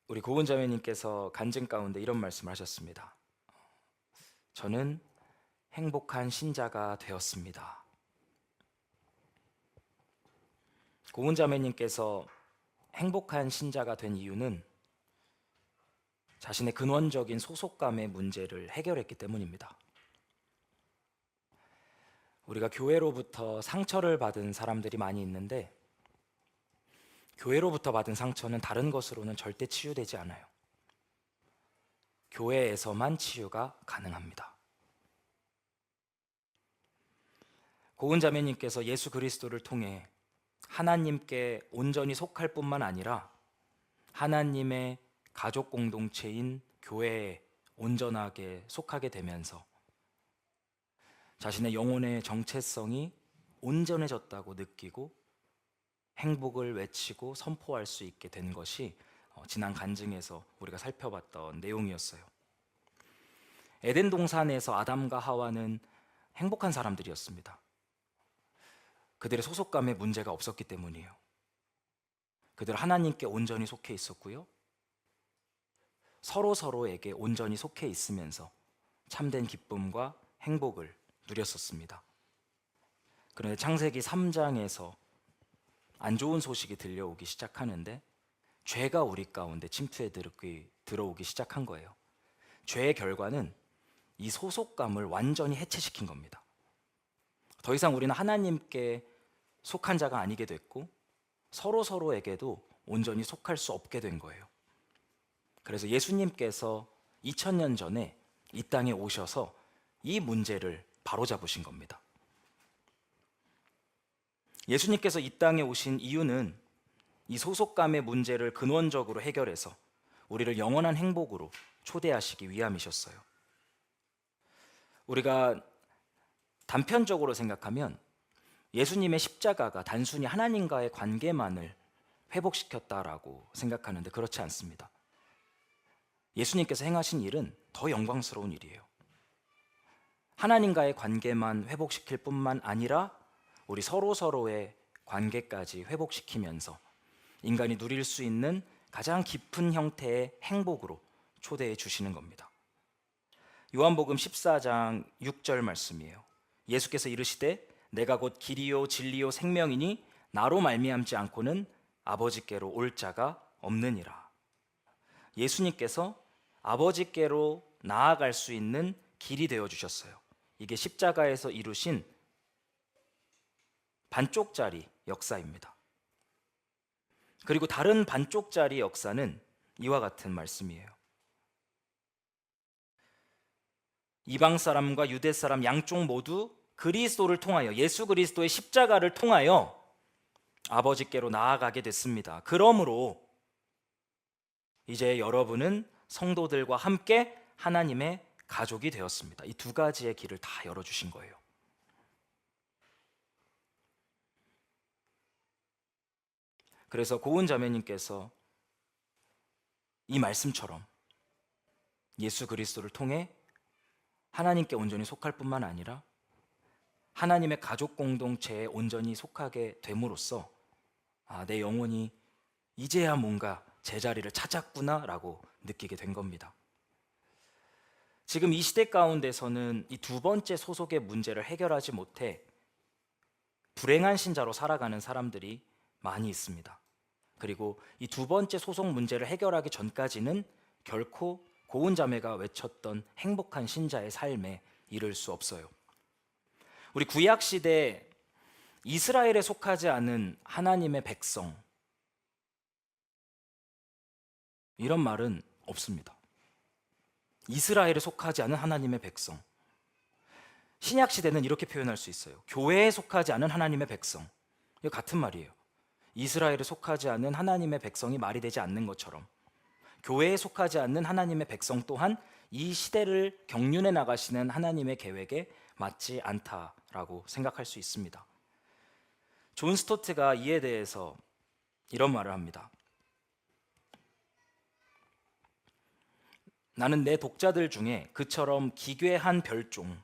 우리 고은 자매님께서 간증 가운데 이런 말씀을 하셨습니다. 저는 행복한 신자가 되었습니다. 고은 자매님께서 행복한 신자가 된 이유는 자신의 근원적인 소속감의 문제를 해결했기 때문입니다. 우리가 교회로부터 상처를 받은 사람들이 많이 있는데 교회로부터 받은 상처는 다른 것으로는 절대 치유되지 않아요. 교회에서만 치유가 가능합니다. 고은 자매님께서 예수 그리스도를 통해 하나님께 온전히 속할 뿐만 아니라 하나님의 가족 공동체인 교회에 온전하게 속하게 되면서 자신의 영혼의 정체성이 온전해졌다고 느끼고 행복을 외치고 선포할 수 있게 된 것이 지난 간증에서 우리가 살펴봤던 내용이었어요. 에덴 동산에서 아담과 하와는 행복한 사람들이었습니다. 그들의 소속감에 문제가 없었기 때문이에요. 그들 하나님께 온전히 속해 있었고요. 서로에게 온전히 속해 있으면서 참된 기쁨과 행복을 누렸었습니다. 그런데 창세기 3장에서 안 좋은 소식이 들려오기 시작하는데 죄가 우리 가운데 침투해 들어오기 시작한 거예요. 죄의 결과는 이 소속감을 완전히 해체시킨 겁니다. 더 이상 우리는 하나님께 속한 자가 아니게 됐고 서로에게도 온전히 속할 수 없게 된 거예요. 그래서 예수님께서 2000년 전에 이 땅에 오셔서 이 문제를 바로잡으신 겁니다. 예수님께서 이 땅에 오신 이유는 이 소속감의 문제를 근원적으로 해결해서 우리를 영원한 행복으로 초대하시기 위함이셨어요. 우리가 단편적으로 생각하면 예수님의 십자가가 단순히 하나님과의 관계만을 회복시켰다라고 생각하는데 그렇지 않습니다. 예수님께서 행하신 일은 더 영광스러운 일이에요. 하나님과의 관계만 회복시킬 뿐만 아니라 우리 서로의 관계까지 회복시키면서 인간이 누릴 수 있는 가장 깊은 형태의 행복으로 초대해 주시는 겁니다. 요한복음 14장 6절 말씀이에요. 예수께서 이르시되 내가 곧 길이요 진리요 생명이니 나로 말미암지 않고는 아버지께로 올 자가 없느니라. 예수님께서 아버지께로 나아갈 수 있는 길이 되어 주셨어요. 이게 십자가에서 이루신 반쪽짜리 역사입니다. 그리고 다른 반쪽짜리 역사는 이와 같은 말씀이에요. 이방 사람과 유대 사람 양쪽 모두 그리스도를 통하여 예수 그리스도의 십자가를 통하여 아버지께로 나아가게 됐습니다. 그러므로 이제 여러분은 성도들과 함께 하나님의 가족이 되었습니다. 이 두 가지의 길을 다 열어주신 거예요. 그래서 고은 자매님께서 이 말씀처럼 예수 그리스도를 통해 하나님께 온전히 속할 뿐만 아니라 하나님의 가족 공동체에 온전히 속하게 됨으로써 내 영혼이 이제야 뭔가 제자리를 찾았구나 라고 느끼게 된 겁니다. 지금 이 시대 가운데서는 이 두 번째 소속의 문제를 해결하지 못해 불행한 신자로 살아가는 사람들이 많이 있습니다. 그리고 이 두 번째 소속 문제를 해결하기 전까지는 결코 고은 자매가 외쳤던 행복한 신자의 삶에 이를 수 없어요. 우리 구약 시대 이스라엘에 속하지 않은 하나님의 백성, 이런 말은 없습니다. 이스라엘에 속하지 않은 하나님의 백성. 신약 시대는 이렇게 표현할 수 있어요. 교회에 속하지 않은 하나님의 백성. 이거 같은 말이에요. 이스라엘에 속하지 않은 하나님의 백성이 말이 되지 않는 것처럼 교회에 속하지 않는 하나님의 백성 또한 이 시대를 경륜해 나가시는 하나님의 계획에 맞지 않다라고 생각할 수 있습니다. 존 스토트가 이에 대해서 이런 말을 합니다. 나는 내 독자들 중에 그처럼 기괴한 별종,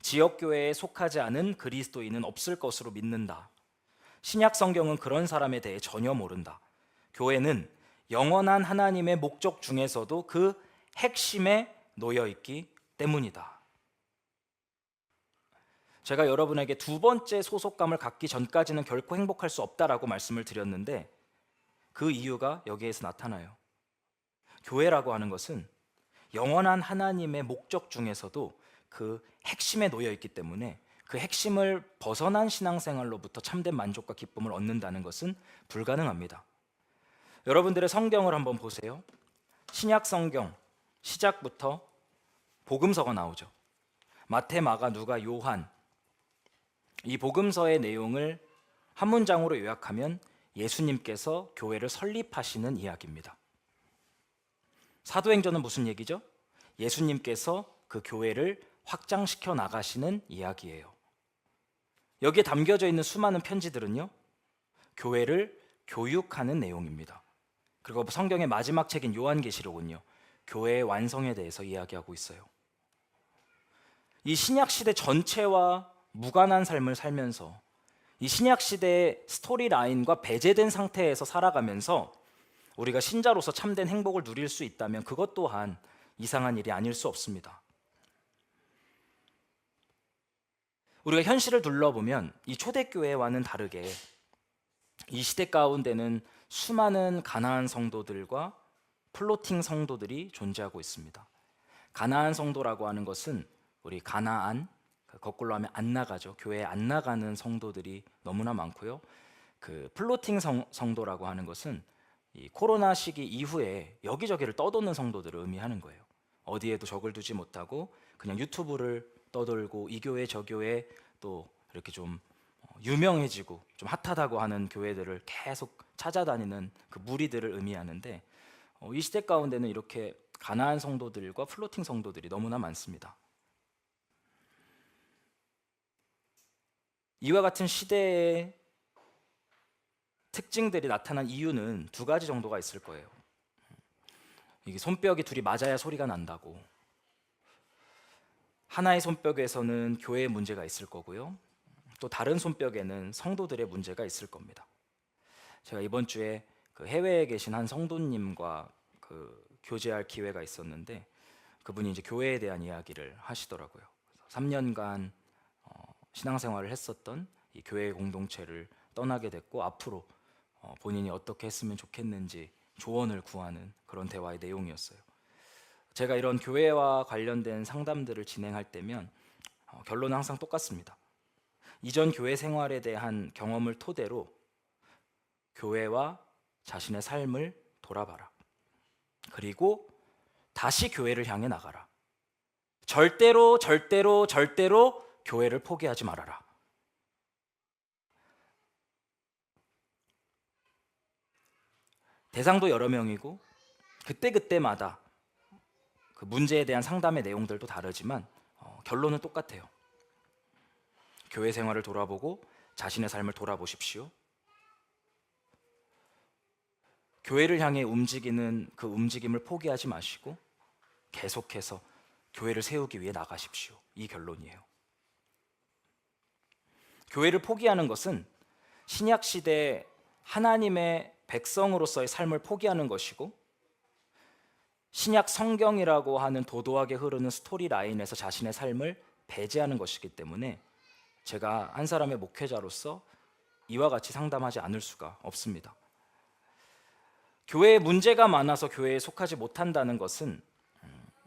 지역교회에 속하지 않은 그리스도인은 없을 것으로 믿는다. 신약 성경은 그런 사람에 대해 전혀 모른다. 교회는 영원한 하나님의 목적 중에서도 그 핵심에 놓여 있기 때문이다. 제가 여러분에게 두 번째 소속감을 갖기 전까지는 결코 행복할 수 없다라고 말씀을 드렸는데 그 이유가 여기에서 나타나요. 교회라고 하는 것은 영원한 하나님의 목적 중에서도 그 핵심에 놓여 있기 때문에 그 핵심을 벗어난 신앙생활로부터 참된 만족과 기쁨을 얻는다는 것은 불가능합니다. 여러분들의 성경을 한번 보세요. 신약 성경 시작부터 복음서가 나오죠. 마태, 마가, 누가, 요한. 이 복음서의 내용을 한 문장으로 요약하면 예수님께서 교회를 설립하시는 이야기입니다. 사도행전은 무슨 얘기죠? 예수님께서 그 교회를 확장시켜 나가시는 이야기예요. 여기에 담겨져 있는 수많은 편지들은요, 교회를 교육하는 내용입니다. 그리고 성경의 마지막 책인 요한계시록은요, 교회의 완성에 대해서 이야기하고 있어요. 이 신약 시대 전체와 무관한 삶을 살면서 이 신약 시대의 스토리 라인과 배제된 상태에서 살아가면서 우리가 신자로서 참된 행복을 누릴 수 있다면 그것 또한 이상한 일이 아닐 수 없습니다. 우리가 현실을 둘러보면 이 초대교회와는 다르게 이 시대 가운데는 수많은 가나안 성도들과 플로팅 성도들이 존재하고 있습니다. 가나안 성도라고 하는 것은 우리 가나안, 거꾸로 하면 안 나가죠. 교회에 안 나가는 성도들이 너무나 많고요. 그 플로팅 성도라고 하는 것은 이 코로나 시기 이후에 여기저기를 떠도는 성도들을 의미하는 거예요. 어디에도 적을 두지 못하고 그냥 유튜브를 떠돌고 이 교회 저 교회 또 이렇게 좀 유명해지고 좀 핫하다고 하는 교회들을 계속 찾아다니는 그 무리들을 의미하는데 이 시대 가운데는 이렇게 가나안 성도들과 플로팅 성도들이 너무나 많습니다. 이와 같은 시대의 특징들이 나타난 이유는 두 가지 정도가 있을 거예요. 이게 손뼉이 둘이 맞아야 소리가 난다고. 하나의 손뼉에서는 교회의 문제가 있을 거고요. 또 다른 손뼉에는 성도들의 문제가 있을 겁니다. 제가 이번 주에 그 해외에 계신 한 성도님과 그 교제할 기회가 있었는데 그분이 이제 교회에 대한 이야기를 하시더라고요. 3년간 신앙생활을 했었던 이 교회 공동체를 떠나게 됐고 앞으로 본인이 어떻게 했으면 좋겠는지 조언을 구하는 그런 대화의 내용이었어요. 제가 이런 교회와 관련된 상담들을 진행할 때면 결론은 항상 똑같습니다. 이전 교회 생활에 대한 경험을 토대로 교회와 자신의 삶을 돌아봐라. 그리고 다시 교회를 향해 나가라. 절대로 교회를 포기하지 말아라. 대상도 여러 명이고 그때마다 그 문제에 대한 상담의 내용들도 다르지만 결론은 똑같아요. 교회 생활을 돌아보고 자신의 삶을 돌아보십시오. 교회를 향해 움직이는 그 움직임을 포기하지 마시고 계속해서 교회를 세우기 위해 나가십시오. 이 결론이에요. 교회를 포기하는 것은 신약 시대 하나님의 백성으로서의 삶을 포기하는 것이고 신약 성경이라고 하는 도도하게 흐르는 스토리 라인에서 자신의 삶을 배제하는 것이기 때문에 제가 한 사람의 목회자로서 이와 같이 상담하지 않을 수가 없습니다. 교회에 문제가 많아서 교회에 속하지 못한다는 것은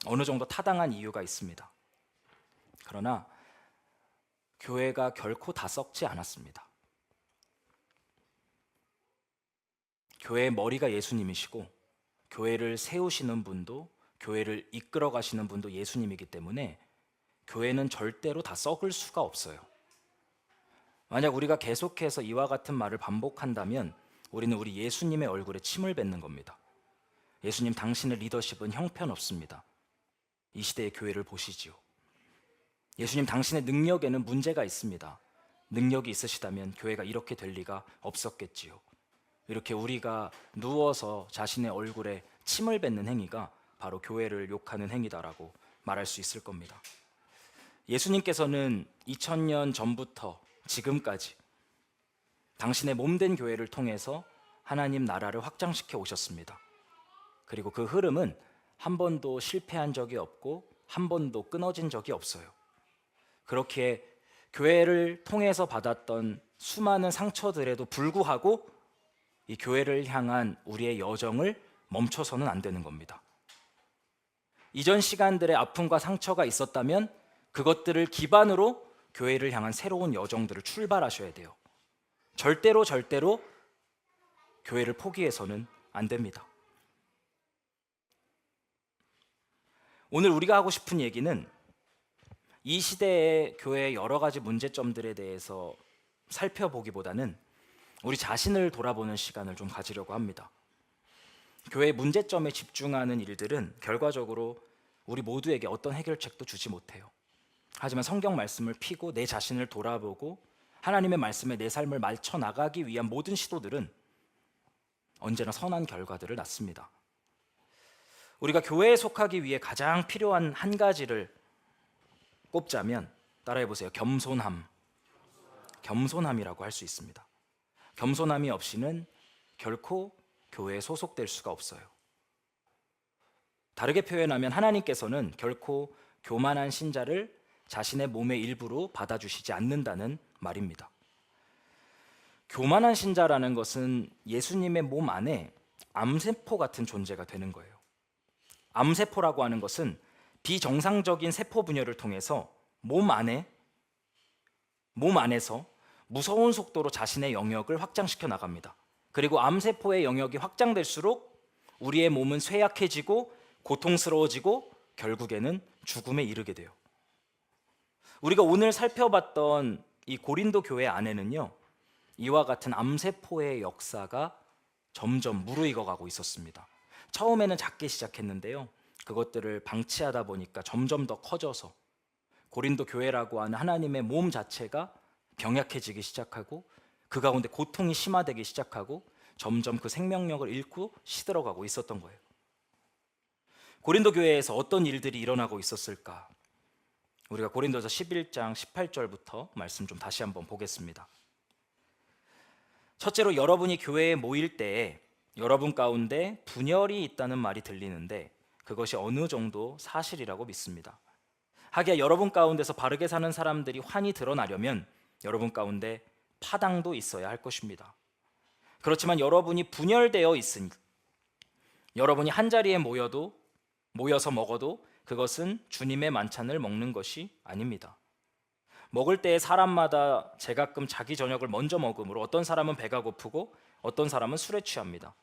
어느 정도 타당한 이유가 있습니다. 그러나 교회가 결코 다 썩지 않았습니다. 교회의 머리가 예수님이시고 교회를 세우시는 분도 교회를 이끌어 가시는 분도 예수님이기 때문에 교회는 절대로 다 썩을 수가 없어요. 만약 우리가 계속해서 이와 같은 말을 반복한다면 우리는 우리 예수님의 얼굴에 침을 뱉는 겁니다. 예수님, 당신의 리더십은 형편없습니다. 이 시대의 교회를 보시지요. 예수님, 당신의 능력에는 문제가 있습니다. 능력이 있으시다면 교회가 이렇게 될 리가 없었겠지요. 이렇게 우리가 누워서 자신의 얼굴에 침을 뱉는 행위가 바로 교회를 욕하는 행위다라고 말할 수 있을 겁니다. 예수님께서는 2000년 전부터 지금까지 당신의 몸된 교회를 통해서 하나님 나라를 확장시켜 오셨습니다. 그리고 그 흐름은 한 번도 실패한 적이 없고 한 번도 끊어진 적이 없어요. 그렇기에 교회를 통해서 받았던 수많은 상처들에도 불구하고 이 교회를 향한 우리의 여정을 멈춰서는 안 되는 겁니다. 이전 시간들의 아픔과 상처가 있었다면 그것들을 기반으로 교회를 향한 새로운 여정들을 출발하셔야 돼요. 절대로 교회를 포기해서는 안 됩니다. 오늘 우리가 하고 싶은 얘기는 이 시대의 교회의 여러 가지 문제점들에 대해서 살펴보기보다는 우리 자신을 돌아보는 시간을 좀 가지려고 합니다. 교회의 문제점에 집중하는 일들은 결과적으로 우리 모두에게 어떤 해결책도 주지 못해요. 하지만 성경 말씀을 피고 내 자신을 돌아보고 하나님의 말씀에 내 삶을 맞춰 나가기 위한 모든 시도들은 언제나 선한 결과들을 낳습니다. 우리가 교회에 속하기 위해 가장 필요한 한 가지를 꼽자면 따라해 보세요. 겸손함이라고 할 수 있습니다. 겸손함이 없이는 결코 교회에 소속될 수가 없어요. 다르게 표현하면 하나님께서는 결코 교만한 신자를 자신의 몸의 일부로 받아주시지 않는다는 말입니다. 교만한 신자라는 것은 예수님의 몸 안에 암세포 같은 존재가 되는 거예요. 암세포라고 하는 것은 비정상적인 세포 분열을 통해서 몸 안에서 무서운 속도로 자신의 영역을 확장시켜 나갑니다. 그리고 암세포의 영역이 확장될수록 우리의 몸은 쇠약해지고 고통스러워지고 결국에는 죽음에 이르게 돼요. 우리가 오늘 살펴봤던 이 고린도 교회 안에는요, 이와 같은 암세포의 역사가 점점 무르익어 가고 있었습니다. 처음에는 작게 시작했는데요, 그것들을 방치하다 보니까 점점 더 커져서 고린도 교회라고 하는 하나님의 몸 자체가 병약해지기 시작하고 그 가운데 고통이 심화되기 시작하고 점점 그 생명력을 잃고 시들어가고 있었던 거예요. 고린도 교회에서 어떤 일들이 일어나고 있었을까? 우리가 고린도서 11장 18절부터 말씀 좀 다시 한번 보겠습니다. 첫째로 여러분이 교회에 모일 때에 여러분 가운데 분열이 있다는 말이 들리는데 그것이 어느 정도 사실이라고 믿습니다. 하기야 여러분 가운데서 바르게 사는 사람들이 환히 드러나려면 여러분 가운데 파당도 있어야 할 것입니다. 그렇지만 여러분이 분열되어 있으니 여러분이 한자리에 모여서 먹어도 그것은 주님의 만찬을 먹는 것이 아닙니다. 먹을 때에 사람마다 제가끔 자기 저녁을 먼저 먹으므로 어떤 사람은 배가 고프고 어떤 사람은 술에 취합니다.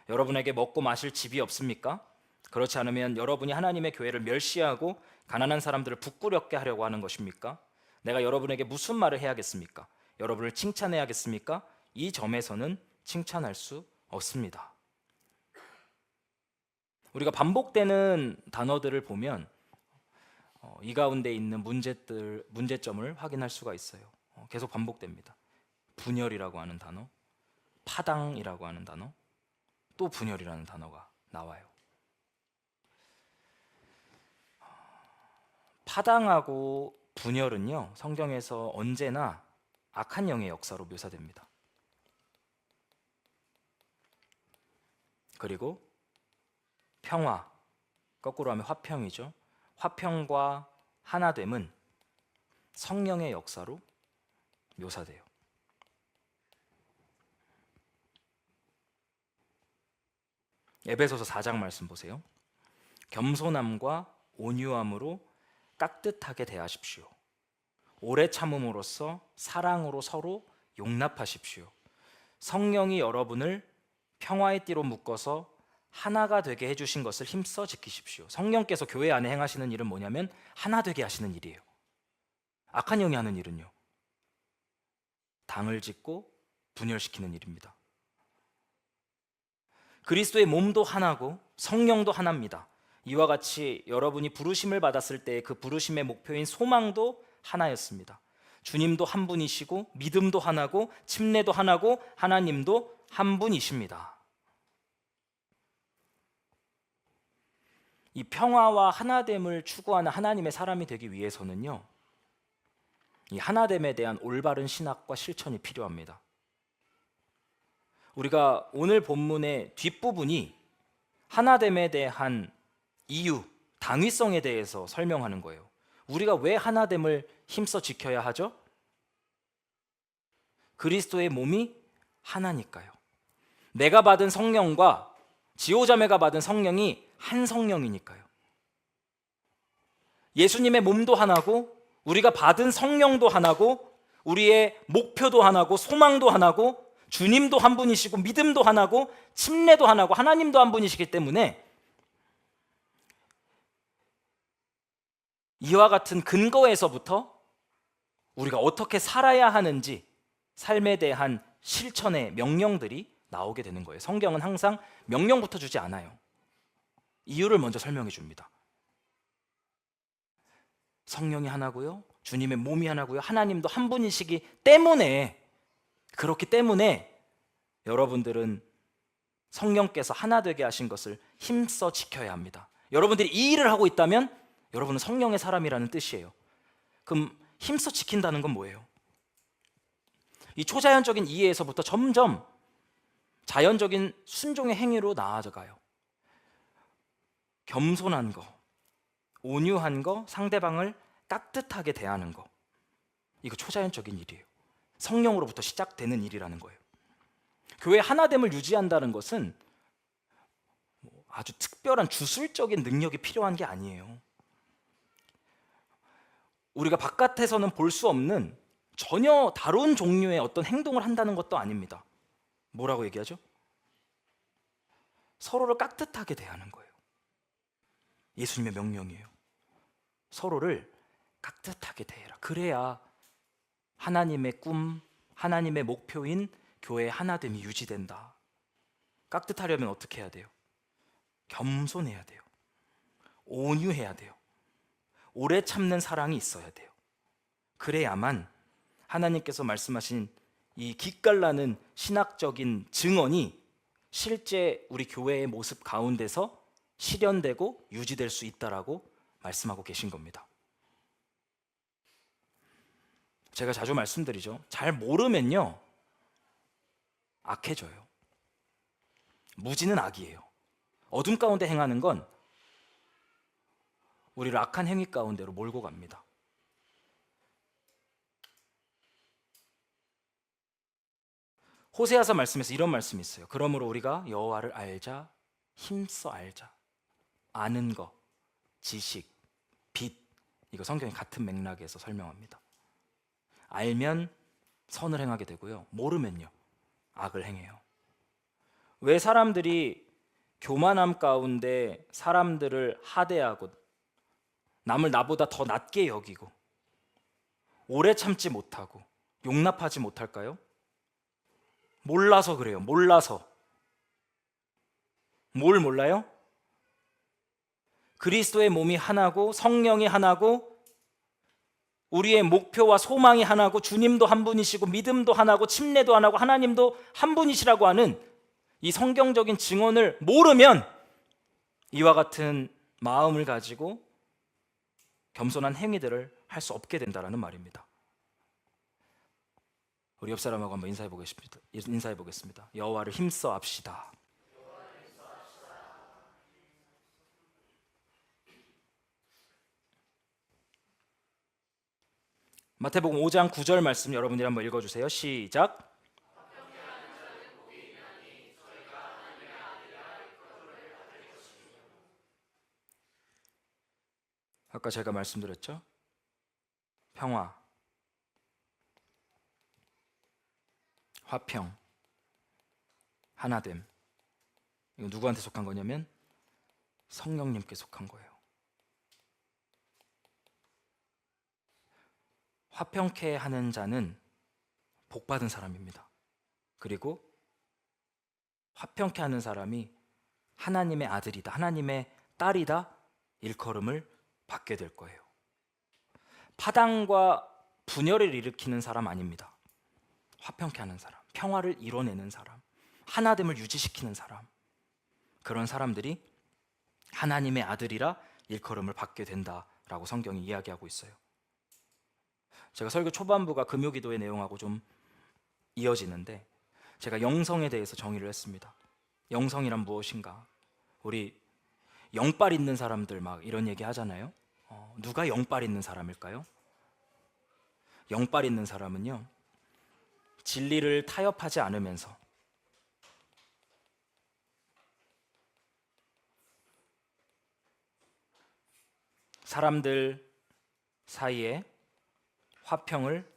여러분에게 먹고 마실 집이 없습니까? 그렇지 않으면 여러분이 하나님의 교회를 멸시하고 가난한 사람들을 부끄럽게 하려고 하는 것입니까? 내가 여러분에게 무슨 말을 해야겠습니까? 여러분을 칭찬해야겠습니까? 이 점에서는 칭찬할 수 없습니다. 우리가 반복되는 단어들을 보면 이 가운데 있는 문제점을 확인할 수가 있어요. 계속 반복됩니다. 분열이라고 하는 단어, 파당이라고 하는 단어, 또 분열이라는 단어가 나와요. 파당하고 분열은요, 성경에서 언제나 악한 영의 역사로 묘사됩니다. 그리고 평화, 거꾸로 하면 화평이죠. 화평과 하나됨은 성령의 역사로 묘사돼요. 에베소서 4장 말씀 보세요. 겸손함과 온유함으로 깍듯하게 대하십시오. 오래 참음으로써 사랑으로 서로 용납하십시오. 성령이 여러분을 평화의 띠로 묶어서 하나가 되게 해주신 것을 힘써 지키십시오. 성령께서 교회 안에 행하시는 일은 뭐냐면 하나 되게 하시는 일이에요. 악한 영이 하는 일은요, 당을 짓고 분열시키는 일입니다. 그리스도의 몸도 하나고 성령도 하나입니다. 이와 같이 여러분이 부르심을 받았을 때 그 부르심의 목표인 소망도 하나였습니다. 주님도 한 분이시고 믿음도 하나고 침례도 하나고 하나님도 한 분이십니다. 이 평화와 하나됨을 추구하는 하나님의 사람이 되기 위해서는요, 이 하나됨에 대한 올바른 신학과 실천이 필요합니다. 우리가 오늘 본문의 뒷부분이 하나됨에 대한 이유, 당위성에 대해서 설명하는 거예요. 우리가 왜 하나됨을 힘써 지켜야 하죠? 그리스도의 몸이 하나니까요. 내가 받은 성령과 지오자매가 받은 성령이 한 성령이니까요. 예수님의 몸도 하나고 우리가 받은 성령도 하나고 우리의 목표도 하나고 소망도 하나고 주님도 한 분이시고 믿음도 하나고 침례도 하나고 하나님도 한 분이시기 때문에 이와 같은 근거에서부터 우리가 어떻게 살아야 하는지 삶에 대한 실천의 명령들이 나오게 되는 거예요. 성경은 항상 명령부터 주지 않아요. 이유를 먼저 설명해 줍니다. 성령이 하나고요. 주님의 몸이 하나고요. 하나님도 한 분이시기 때문에 그렇기 때문에 여러분들은 성령께서 하나 되게 하신 것을 힘써 지켜야 합니다. 여러분들이 이 일을 하고 있다면 여러분은 성령의 사람이라는 뜻이에요. 그럼 힘써 지킨다는 건 뭐예요? 이 초자연적인 이해에서부터 점점 자연적인 순종의 행위로 나아가요. 겸손한 거, 온유한 거, 상대방을 깍듯하게 대하는 거, 이거 초자연적인 일이에요. 성령으로부터 시작되는 일이라는 거예요. 교회 하나됨을 유지한다는 것은 아주 특별한 주술적인 능력이 필요한 게 아니에요. 우리가 바깥에서는 볼 수 없는 전혀 다른 종류의 어떤 행동을 한다는 것도 아닙니다. 뭐라고 얘기하죠? 서로를 깍듯하게 대하는 거예요. 예수님의 명령이에요. 서로를 깍듯하게 대해라. 그래야 하나님의 꿈, 하나님의 목표인 교회의 하나됨이 유지된다. 깍듯하려면 어떻게 해야 돼요? 겸손해야 돼요. 온유해야 돼요. 오래 참는 사랑이 있어야 돼요. 그래야만 하나님께서 말씀하신 이 기깔나는 신학적인 증언이 실제 우리 교회의 모습 가운데서 실현되고 유지될 수 있다라고 말씀하고 계신 겁니다. 제가 자주 말씀드리죠. 잘 모르면요 악해져요. 무지는 악이에요. 어둠 가운데 행하는 건 우리를 악한 행위 가운데로 몰고 갑니다. 호세아서 말씀에서 이런 말씀이 있어요. 그러므로 우리가 여호와를 알자, 힘써 알자. 아는 거, 지식, 빛, 이거 성경이 같은 맥락에서 설명합니다. 알면 선을 행하게 되고요. 모르면요 악을 행해요. 왜 사람들이 교만함 가운데 사람들을 하대하고 남을 나보다 더 낮게 여기고 오래 참지 못하고 용납하지 못할까요? 몰라서 그래요. 몰라서. 뭘 몰라요? 그리스도의 몸이 하나고 성령이 하나고 우리의 목표와 소망이 하나고 주님도 한 분이시고 믿음도 하나고 침례도 하나고 하나님도 한 분이시라고 하는 이 성경적인 증언을 모르면 이와 같은 마음을 가지고 겸손한 행위들을 할 수 없게 된다는 말입니다. 우리 옆 사람하고 한번 인사해 보겠습니다. 여호와를 힘써 합시다. 마태복음 5장 9절 말씀 여러분들이 한번 읽어주세요. 시작. 아까 제가 말씀드렸죠? 평화, 화평, 하나됨. 이거 누구한테 속한 거냐면 성령님께 속한 거예요. 화평케 하는 자는 복 받은 사람입니다. 그리고 화평케 하는 사람이 하나님의 아들이다, 하나님의 딸이다 일컬음을 받게 될 거예요. 파당과 분열을 일으키는 사람 아닙니다. 화평케 하는 사람, 평화를 이뤄내는 사람, 하나됨을 유지시키는 사람, 그런 사람들이 하나님의 아들이라 일컬음을 받게 된다라고 성경이 이야기하고 있어요. 제가 설교 초반부가 금요기도의 내용하고 좀 이어지는데 제가 영성에 대해서 정의를 했습니다. 영성이란 무엇인가? 우리 영빨 있는 사람들 막 이런 얘기 하잖아요. 누가 영빨 있는 사람일까요? 영빨 있는 사람은요, 진리를 타협하지 않으면서 사람들 사이에 화평을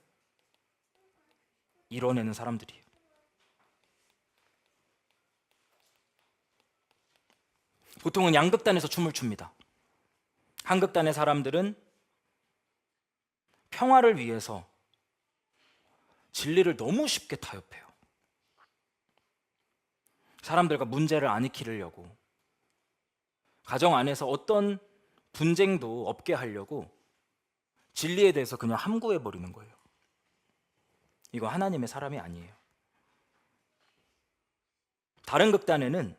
이뤄내는 사람들이에요. 보통은 양극단에서 춤을 춥니다. 한극단의 사람들은 평화를 위해서 진리를 너무 쉽게 타협해요. 사람들과 문제를 안 일으키려고, 가정 안에서 어떤 분쟁도 없게 하려고 진리에 대해서 그냥 함구해 버리는 거예요. 이거 하나님의 사람이 아니에요. 다른 극단에는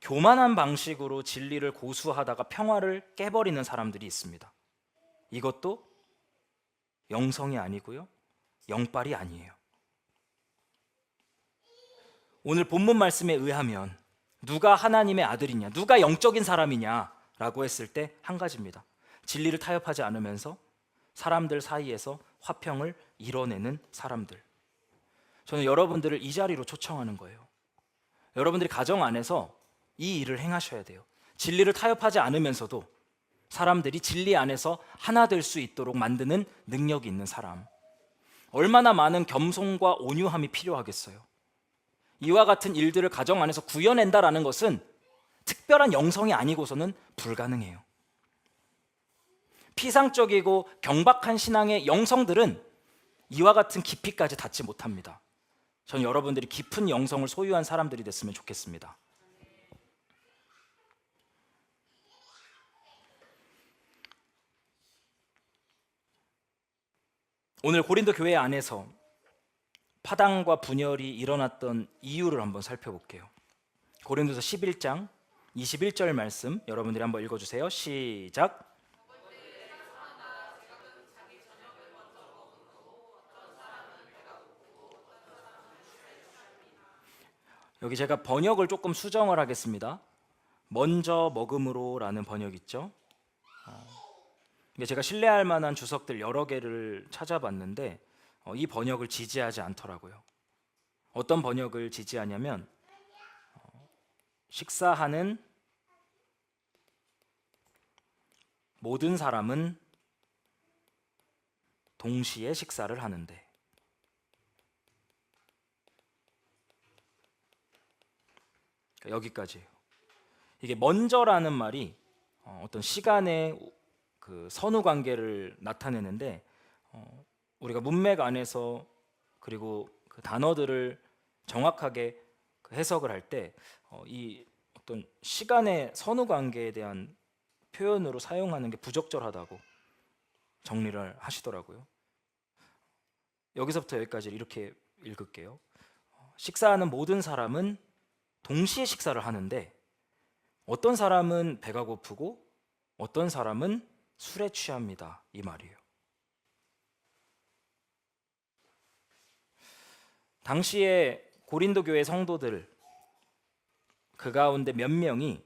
교만한 방식으로 진리를 고수하다가 평화를 깨버리는 사람들이 있습니다. 이것도 영성이 아니고요, 영빨이 아니에요. 오늘 본문 말씀에 의하면 누가 하나님의 아들이냐, 누가 영적인 사람이냐 라고 했을 때 한 가지입니다. 진리를 타협하지 않으면서 사람들 사이에서 화평을 이뤄내는 사람들. 저는 여러분들을 이 자리로 초청하는 거예요. 여러분들이 가정 안에서 이 일을 행하셔야 돼요. 진리를 타협하지 않으면서도 사람들이 진리 안에서 하나 될 수 있도록 만드는 능력이 있는 사람. 얼마나 많은 겸손과 온유함이 필요하겠어요. 이와 같은 일들을 가정 안에서 구현낸다라는 것은 특별한 영성이 아니고서는 불가능해요. 피상적이고 경박한 신앙의 영성들은 이와 같은 깊이까지 닿지 못합니다. 전 여러분들이 깊은 영성을 소유한 사람들이 됐으면 좋겠습니다. 오늘 고린도 교회 안에서 파당과 분열이 일어났던 이유를 한번 살펴볼게요. 고린도서 11장 21절 말씀 여러분들이 한번 읽어주세요. 시작. 여기 제가 번역을 조금 수정을 하겠습니다. 먼저 먹음으로 라는 번역 있죠. 제가 신뢰할 만한 주석들 여러 개를 찾아봤는데 이 번역을 지지하지 않더라고요. 어떤 번역을 지지하냐면 식사하는 모든 사람은 동시에 식사를 하는데, 여기까지예요. 이게 먼저라는 말이 어떤 시간의 그 선후 관계를 나타내는데, 우리가 문맥 안에서 그리고 그 단어들을 정확하게 해석을 할 때 이 어떤 시간의 선후 관계에 대한 표현으로 사용하는 게 부적절하다고 정리를 하시더라고요. 여기서부터 여기까지 이렇게 읽을게요. 식사하는 모든 사람은 동시에 식사를 하는데 어떤 사람은 배가 고프고 어떤 사람은 술에 취합니다. 이 말이에요. 당시에 고린도 교회 성도들 그 가운데 몇 명이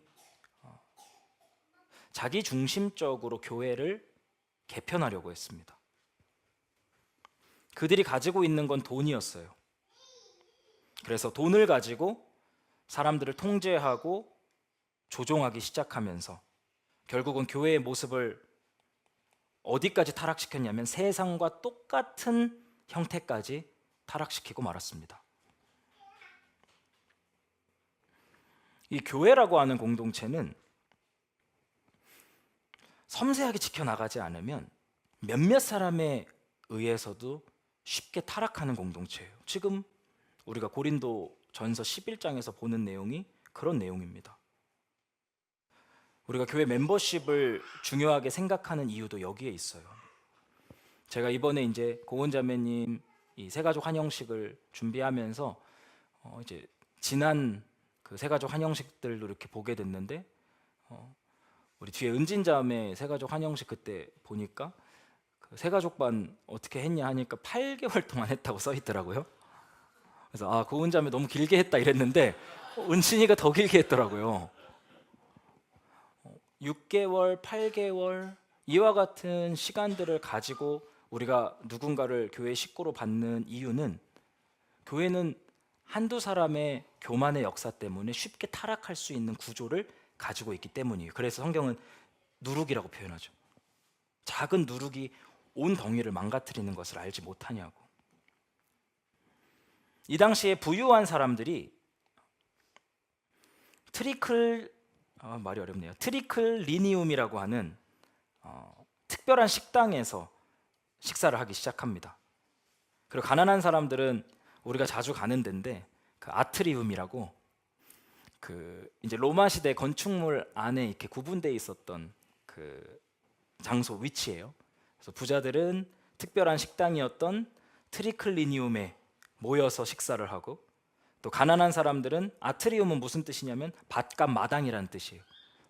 자기 중심적으로 교회를 개편하려고 했습니다. 그들이 가지고 있는 건 돈이었어요. 그래서 돈을 가지고 사람들을 통제하고 조종하기 시작하면서 결국은 교회의 모습을 어디까지 타락시켰냐면 세상과 똑같은 형태까지 타락시키고 말았습니다. 이 교회라고 하는 공동체는 섬세하게 지켜나가지 않으면 몇몇 사람에 의해서도 쉽게 타락하는 공동체예요. 지금 우리가 고린도 전서 11장에서 보는 내용이 그런 내용입니다. 우리가 교회 멤버십을 중요하게 생각하는 이유도 여기에 있어요. 제가 이번에 이제 고은 자매님 이 새가족 환영식을 준비하면서 이제 지난 그 새가족 환영식들도 이렇게 보게 됐는데 우리 뒤에 은진 자매 새가족 환영식 그때 보니까 그 새가족반 어떻게 했냐 하니까 8개월 동안 했다고 써 있더라고요. 그래서 고은 자매 너무 길게 했다 이랬는데 은진이가 더 길게 했더라고요. 6개월, 8개월 이와 같은 시간들을 가지고 우리가 누군가를 교회 식구로 받는 이유는 교회는 한두 사람의 교만의 역사 때문에 쉽게 타락할 수 있는 구조를 가지고 있기 때문이에요. 그래서 성경은 누룩이라고 표현하죠. 작은 누룩이 온 덩이를 망가뜨리는 것을 알지 못하냐고. 이 당시에 부유한 사람들이 말이 어렵네요. 트리클리니움이라고 하는 특별한 식당에서 식사를 하기 시작합니다. 그리고 가난한 사람들은 우리가 자주 가는 데인데 그 아트리움이라고 이제 로마 시대 건축물 안에 이렇게 구분되어 있었던 그 장소 위치예요. 그래서 부자들은 특별한 식당이었던 트리클리니움에 모여서 식사를 하고, 또 가난한 사람들은 아트리움은 무슨 뜻이냐면 밭값 마당이라는 뜻이에요.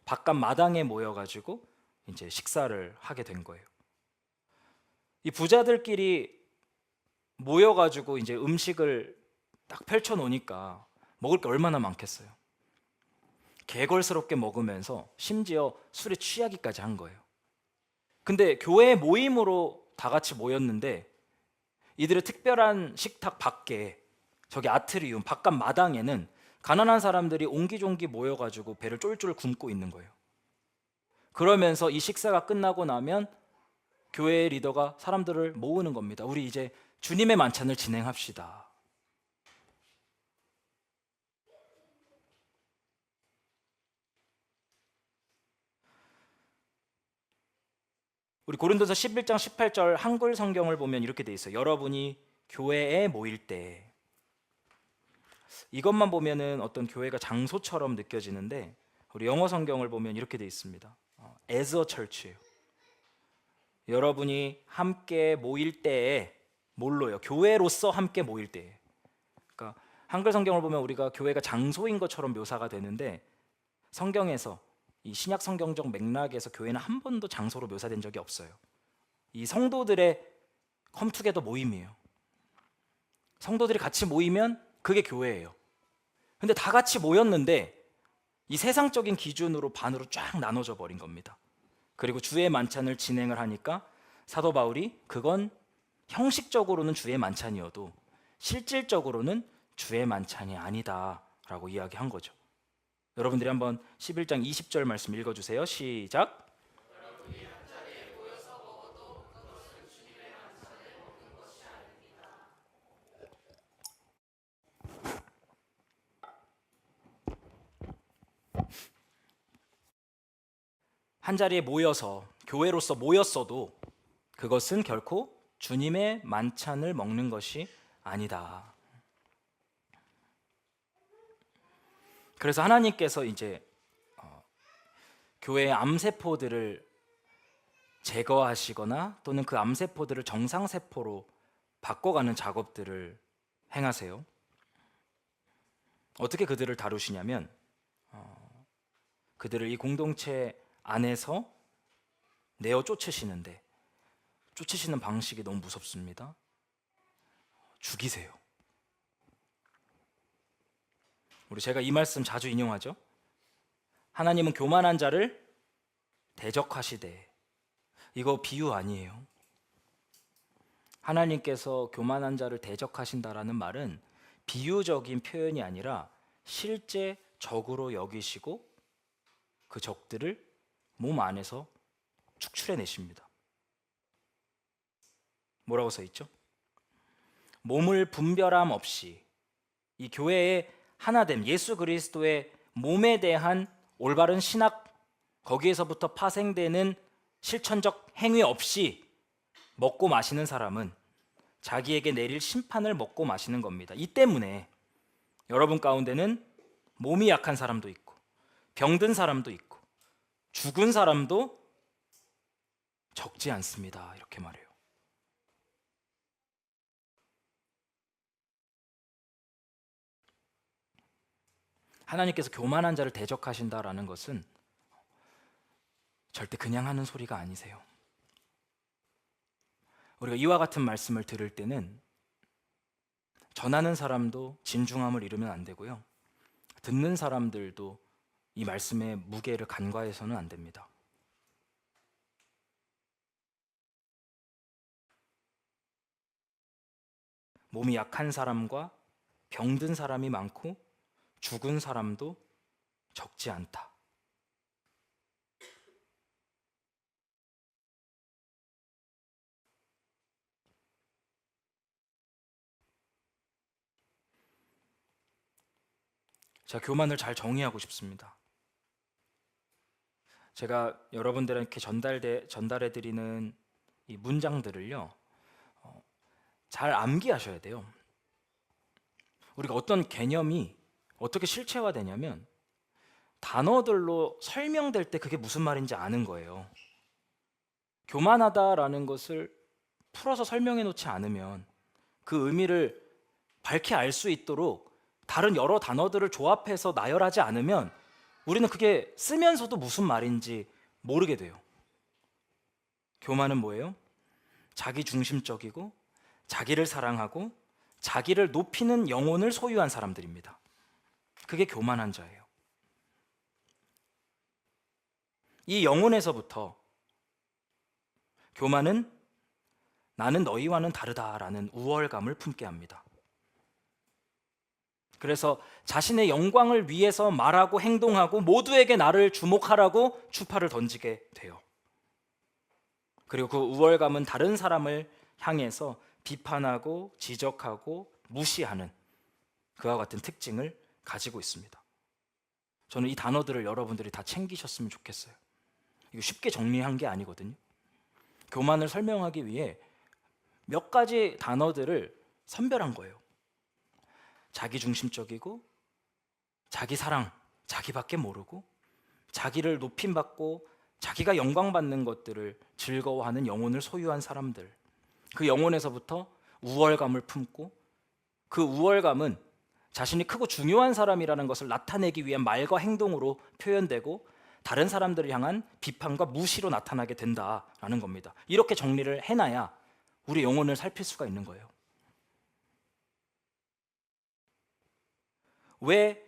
밭값 마당에 모여가지고 이제 식사를 하게 된 거예요. 이 부자들끼리 모여가지고 이제 음식을 딱 펼쳐 놓으니까 먹을 게 얼마나 많겠어요. 개걸스럽게 먹으면서 심지어 술에 취하기까지 한 거예요. 근데 교회 모임으로 다 같이 모였는데 이들의 특별한 식탁 밖에 저기 아트리움 바깥 마당에는 가난한 사람들이 옹기종기 모여가지고 배를 쫄쫄 굶고 있는 거예요. 그러면서 이 식사가 끝나고 나면 교회 리더가 사람들을 모으는 겁니다. 우리 이제 주님의 만찬을 진행합시다. 우리 고린도서 11장 18절 한글 성경을 보면 이렇게 돼 있어요. 여러분이 교회에 모일 때, 이것만 보면은 어떤 교회가 장소처럼 느껴지는데 우리 영어 성경을 보면 이렇게 돼 있습니다. as a church예요. 여러분이 함께 모일 때에, 뭘로요? 교회로서 함께 모일 때에. 그러니까 한글 성경을 보면 우리가 교회가 장소인 것처럼 묘사가 되는데 성경에서 이 신약 성경적 맥락에서 교회는 한 번도 장소로 묘사된 적이 없어요. 이 성도들의 컴투게더 모임이에요. 성도들이 같이 모이면 그게 교회예요. 근데 다 같이 모였는데 이 세상적인 기준으로 반으로 쫙 나눠져 버린 겁니다. 그리고 주의 만찬을 진행을 하니까 사도 바울이 그건 형식적으로는 주의 만찬이어도 실질적으로는 주의 만찬이 아니다라고 이야기한 거죠. 여러분들이 한번 11장 20절 말씀 읽어주세요. 시작. 한 자리에 모여서 교회로서 모였어도 그것은 결코 주님의 만찬을 먹는 것이 아니다. 그래서 하나님께서 이제 교회의 암세포들을 제거하시거나 또는 그 암세포들을 정상세포로 바꿔가는 작업들을 행하세요. 어떻게 그들을 다루시냐면 그들을 이 공동체 안에서 내어 쫓으시는데, 쫓으시는 방식이 너무 무섭습니다. 죽이세요. 우리 제가 이 말씀 자주 인용하죠. 하나님은 교만한 자를 대적하시되. 이거 비유 아니에요. 하나님께서 교만한 자를 대적하신다라는 말은 비유적인 표현이 아니라 실제 적으로 여기시고 그 적들을 몸 안에서 축출해내십니다. 뭐라고 써 있죠? 몸을 분별함 없이 이 교회의 하나됨, 예수 그리스도의 몸에 대한 올바른 신학, 거기에서부터 파생되는 실천적 행위 없이 먹고 마시는 사람은 자기에게 내릴 심판을 먹고 마시는 겁니다. 이 때문에 여러분 가운데는 몸이 약한 사람도 있고 병든 사람도 있고 죽은 사람도 적지 않습니다. 이렇게 말해요. 하나님께서 교만한 자를 대적하신다라는 것은 절대 그냥 하는 소리가 아니세요. 우리가 이와 같은 말씀을 들을 때는 전하는 사람도 진중함을 잃으면 안 되고요. 듣는 사람들도 이 말씀의 무게를 간과해서는 안 됩니다. 몸이 약한 사람과 병든 사람이 많고 죽은 사람도 적지 않다. 제가 교만을 잘 정의하고 싶습니다. 제가 여러분들에게 전달해 드리는 이 문장들을요, 잘 암기하셔야 돼요. 우리가 어떤 개념이 어떻게 실체화되냐면 단어들로 설명될 때 그게 무슨 말인지 아는 거예요. 교만하다라는 것을 풀어서 설명해 놓지 않으면 그 의미를 밝히 알 수 있도록 다른 여러 단어들을 조합해서 나열하지 않으면 우리는 그게 쓰면서도 무슨 말인지 모르게 돼요. 교만은 뭐예요? 자기 중심적이고 자기를 사랑하고 자기를 높이는 영혼을 소유한 사람들입니다. 그게 교만한 자예요. 이 영혼에서부터 교만은 나는 너희와는 다르다라는 우월감을 품게 합니다. 그래서 자신의 영광을 위해서 말하고 행동하고 모두에게 나를 주목하라고 추파를 던지게 돼요. 그리고 그 우월감은 다른 사람을 향해서 비판하고 지적하고 무시하는 그와 같은 특징을 가지고 있습니다. 저는 이 단어들을 여러분들이 다 챙기셨으면 좋겠어요. 이거 쉽게 정리한 게 아니거든요. 교만을 설명하기 위해 몇 가지 단어들을 선별한 거예요. 자기중심적이고 자기 사랑, 자기밖에 모르고 자기를 높임받고 자기가 영광받는 것들을 즐거워하는 영혼을 소유한 사람들, 그 영혼에서부터 우월감을 품고 그 우월감은 자신이 크고 중요한 사람이라는 것을 나타내기 위한 말과 행동으로 표현되고 다른 사람들을 향한 비판과 무시로 나타나게 된다라는 겁니다. 이렇게 정리를 해놔야 우리 영혼을 살필 수가 있는 거예요. 왜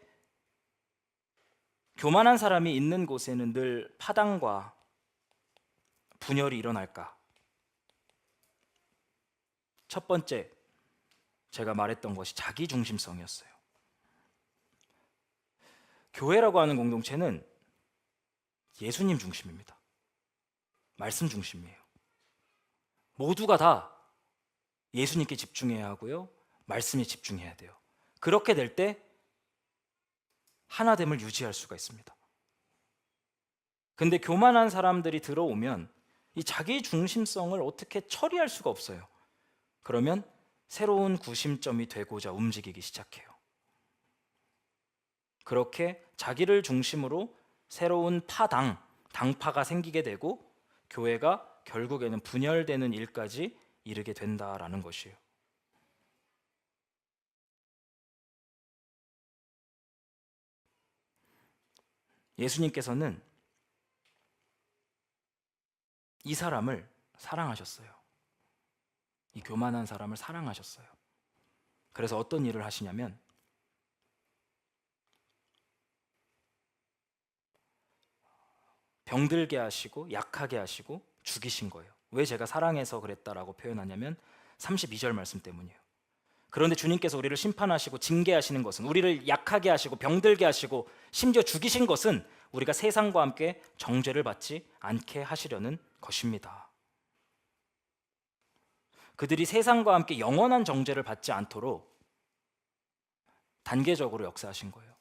교만한 사람이 있는 곳에는 늘 파당과 분열이 일어날까? 첫 번째, 제가 말했던 것이 자기중심성이었어요. 교회라고 하는 공동체는 예수님 중심입니다. 말씀 중심이에요. 모두가 다 예수님께 집중해야 하고요, 말씀에 집중해야 돼요. 그렇게 될 때 하나됨을 유지할 수가 있습니다. 근데 교만한 사람들이 들어오면 이 자기 중심성을 어떻게 처리할 수가 없어요. 그러면 새로운 구심점이 되고자 움직이기 시작해요. 그렇게 자기를 중심으로 새로운 당파가 생기게 되고 교회가 결국에는 분열되는 일까지 이르게 된다라는 것이에요. 예수님께서는 이 사람을 사랑하셨어요. 이 교만한 사람을 사랑하셨어요. 그래서 어떤 일을 하시냐면 병들게 하시고 약하게 하시고 죽이신 거예요. 왜 제가 사랑해서 그랬다라고 표현하냐면 32절 말씀 때문이에요. 그런데 주님께서 우리를 심판하시고 징계하시는 것은, 우리를 약하게 하시고 병들게 하시고 심지어 죽이신 것은 우리가 세상과 함께 정죄를 받지 않게 하시려는 것입니다. 그들이 세상과 함께 영원한 정죄를 받지 않도록 단계적으로 역사하신 거예요.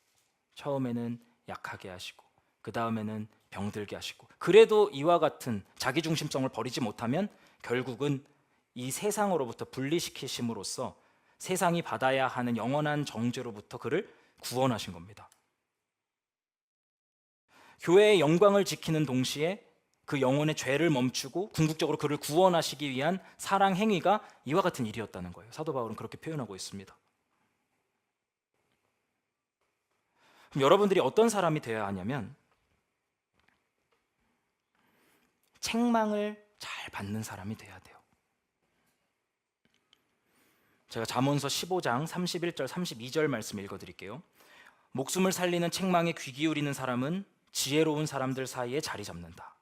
처음에는 약하게 하시고 그 다음에는 병들게 하시고, 그래도 이와 같은 자기중심성을 버리지 못하면 결국은 이 세상으로부터 분리시키심으로써 세상이 받아야 하는 영원한 정죄로부터 그를 구원하신 겁니다. 교회의 영광을 지키는 동시에 그 영혼의 죄를 멈추고 궁극적으로 그를 구원하시기 위한 사랑 행위가 이와 같은 일이었다는 거예요. 사도 바울은 그렇게 표현하고 있습니다. 그럼 여러분들이 어떤 사람이 되어야 하냐면 책망을 잘 받는 사람이 돼야 돼요. 제가 잠언서 15장 31절 32절 말씀 읽어드릴게요. 목숨을 살리는 책망에 귀 기울이는 사람은 지혜로운 사람들 사이에 자리 잡는다.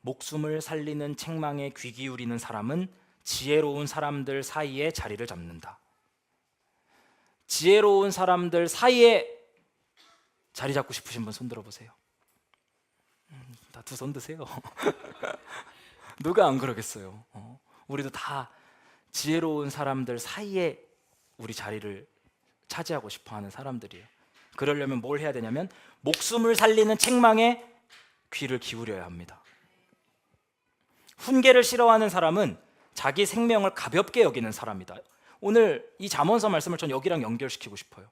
목숨을 살리는 책망에 귀 기울이는 사람은 지혜로운 사람들 사이에 자리를 잡는다. 지혜로운 사람들 사이에 자리 잡고 싶으신 분 손 들어보세요. 다 두 손 드세요. 누가 안 그러겠어요. 우리도 다 지혜로운 사람들 사이에 우리 자리를 차지하고 싶어하는 사람들이에요. 그러려면 뭘 해야 되냐면 목숨을 살리는 책망에 귀를 기울여야 합니다. 훈계를 싫어하는 사람은 자기 생명을 가볍게 여기는 사람이다. 오늘 이 잠언서 말씀을 전 여기랑 연결시키고 싶어요.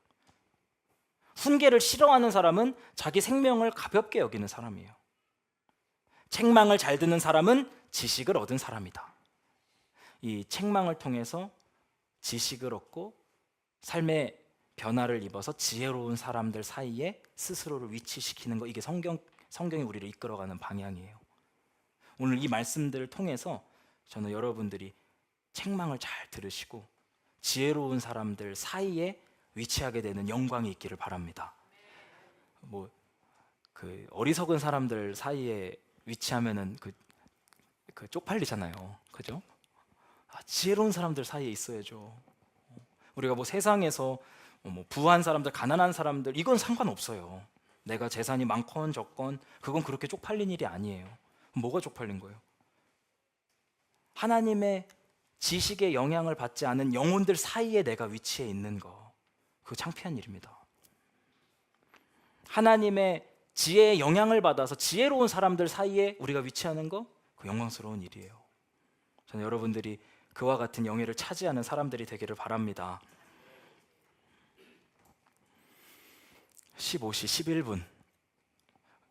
훈계를 싫어하는 사람은 자기 생명을 가볍게 여기는 사람이에요. 책망을 잘 듣는 사람은 지식을 얻은 사람이다. 이 책망을 통해서 지식을 얻고 삶의 변화를 입어서 지혜로운 사람들 사이에 스스로를 위치시키는 거, 이게 성경이 우리를 이끌어가는 방향이에요. 오늘 이 말씀들을 통해서 저는 여러분들이 책망을 잘 들으시고 지혜로운 사람들 사이에 위치하게 되는 영광이 있기를 바랍니다. 그 어리석은 사람들 사이에 위치하면은 그 쪽팔리잖아요, 그죠? 지혜로운 사람들 사이에 있어야죠. 우리가 세상에서 부한 사람들, 가난한 사람들, 이건 상관없어요. 내가 재산이 많건 적건 그건 그렇게 쪽팔린 일이 아니에요. 뭐가 쪽팔린 거예요? 하나님의 지식의 영향을 받지 않은 영혼들 사이에 내가 위치해 있는 거, 그거 창피한 일입니다. 하나님의 지혜의 영향을 받아서 지혜로운 사람들 사이에 우리가 위치하는 거, 그 영광스러운 일이에요. 저는 여러분들이 그와 같은 영예를 차지하는 사람들이 되기를 바랍니다. 15시 11분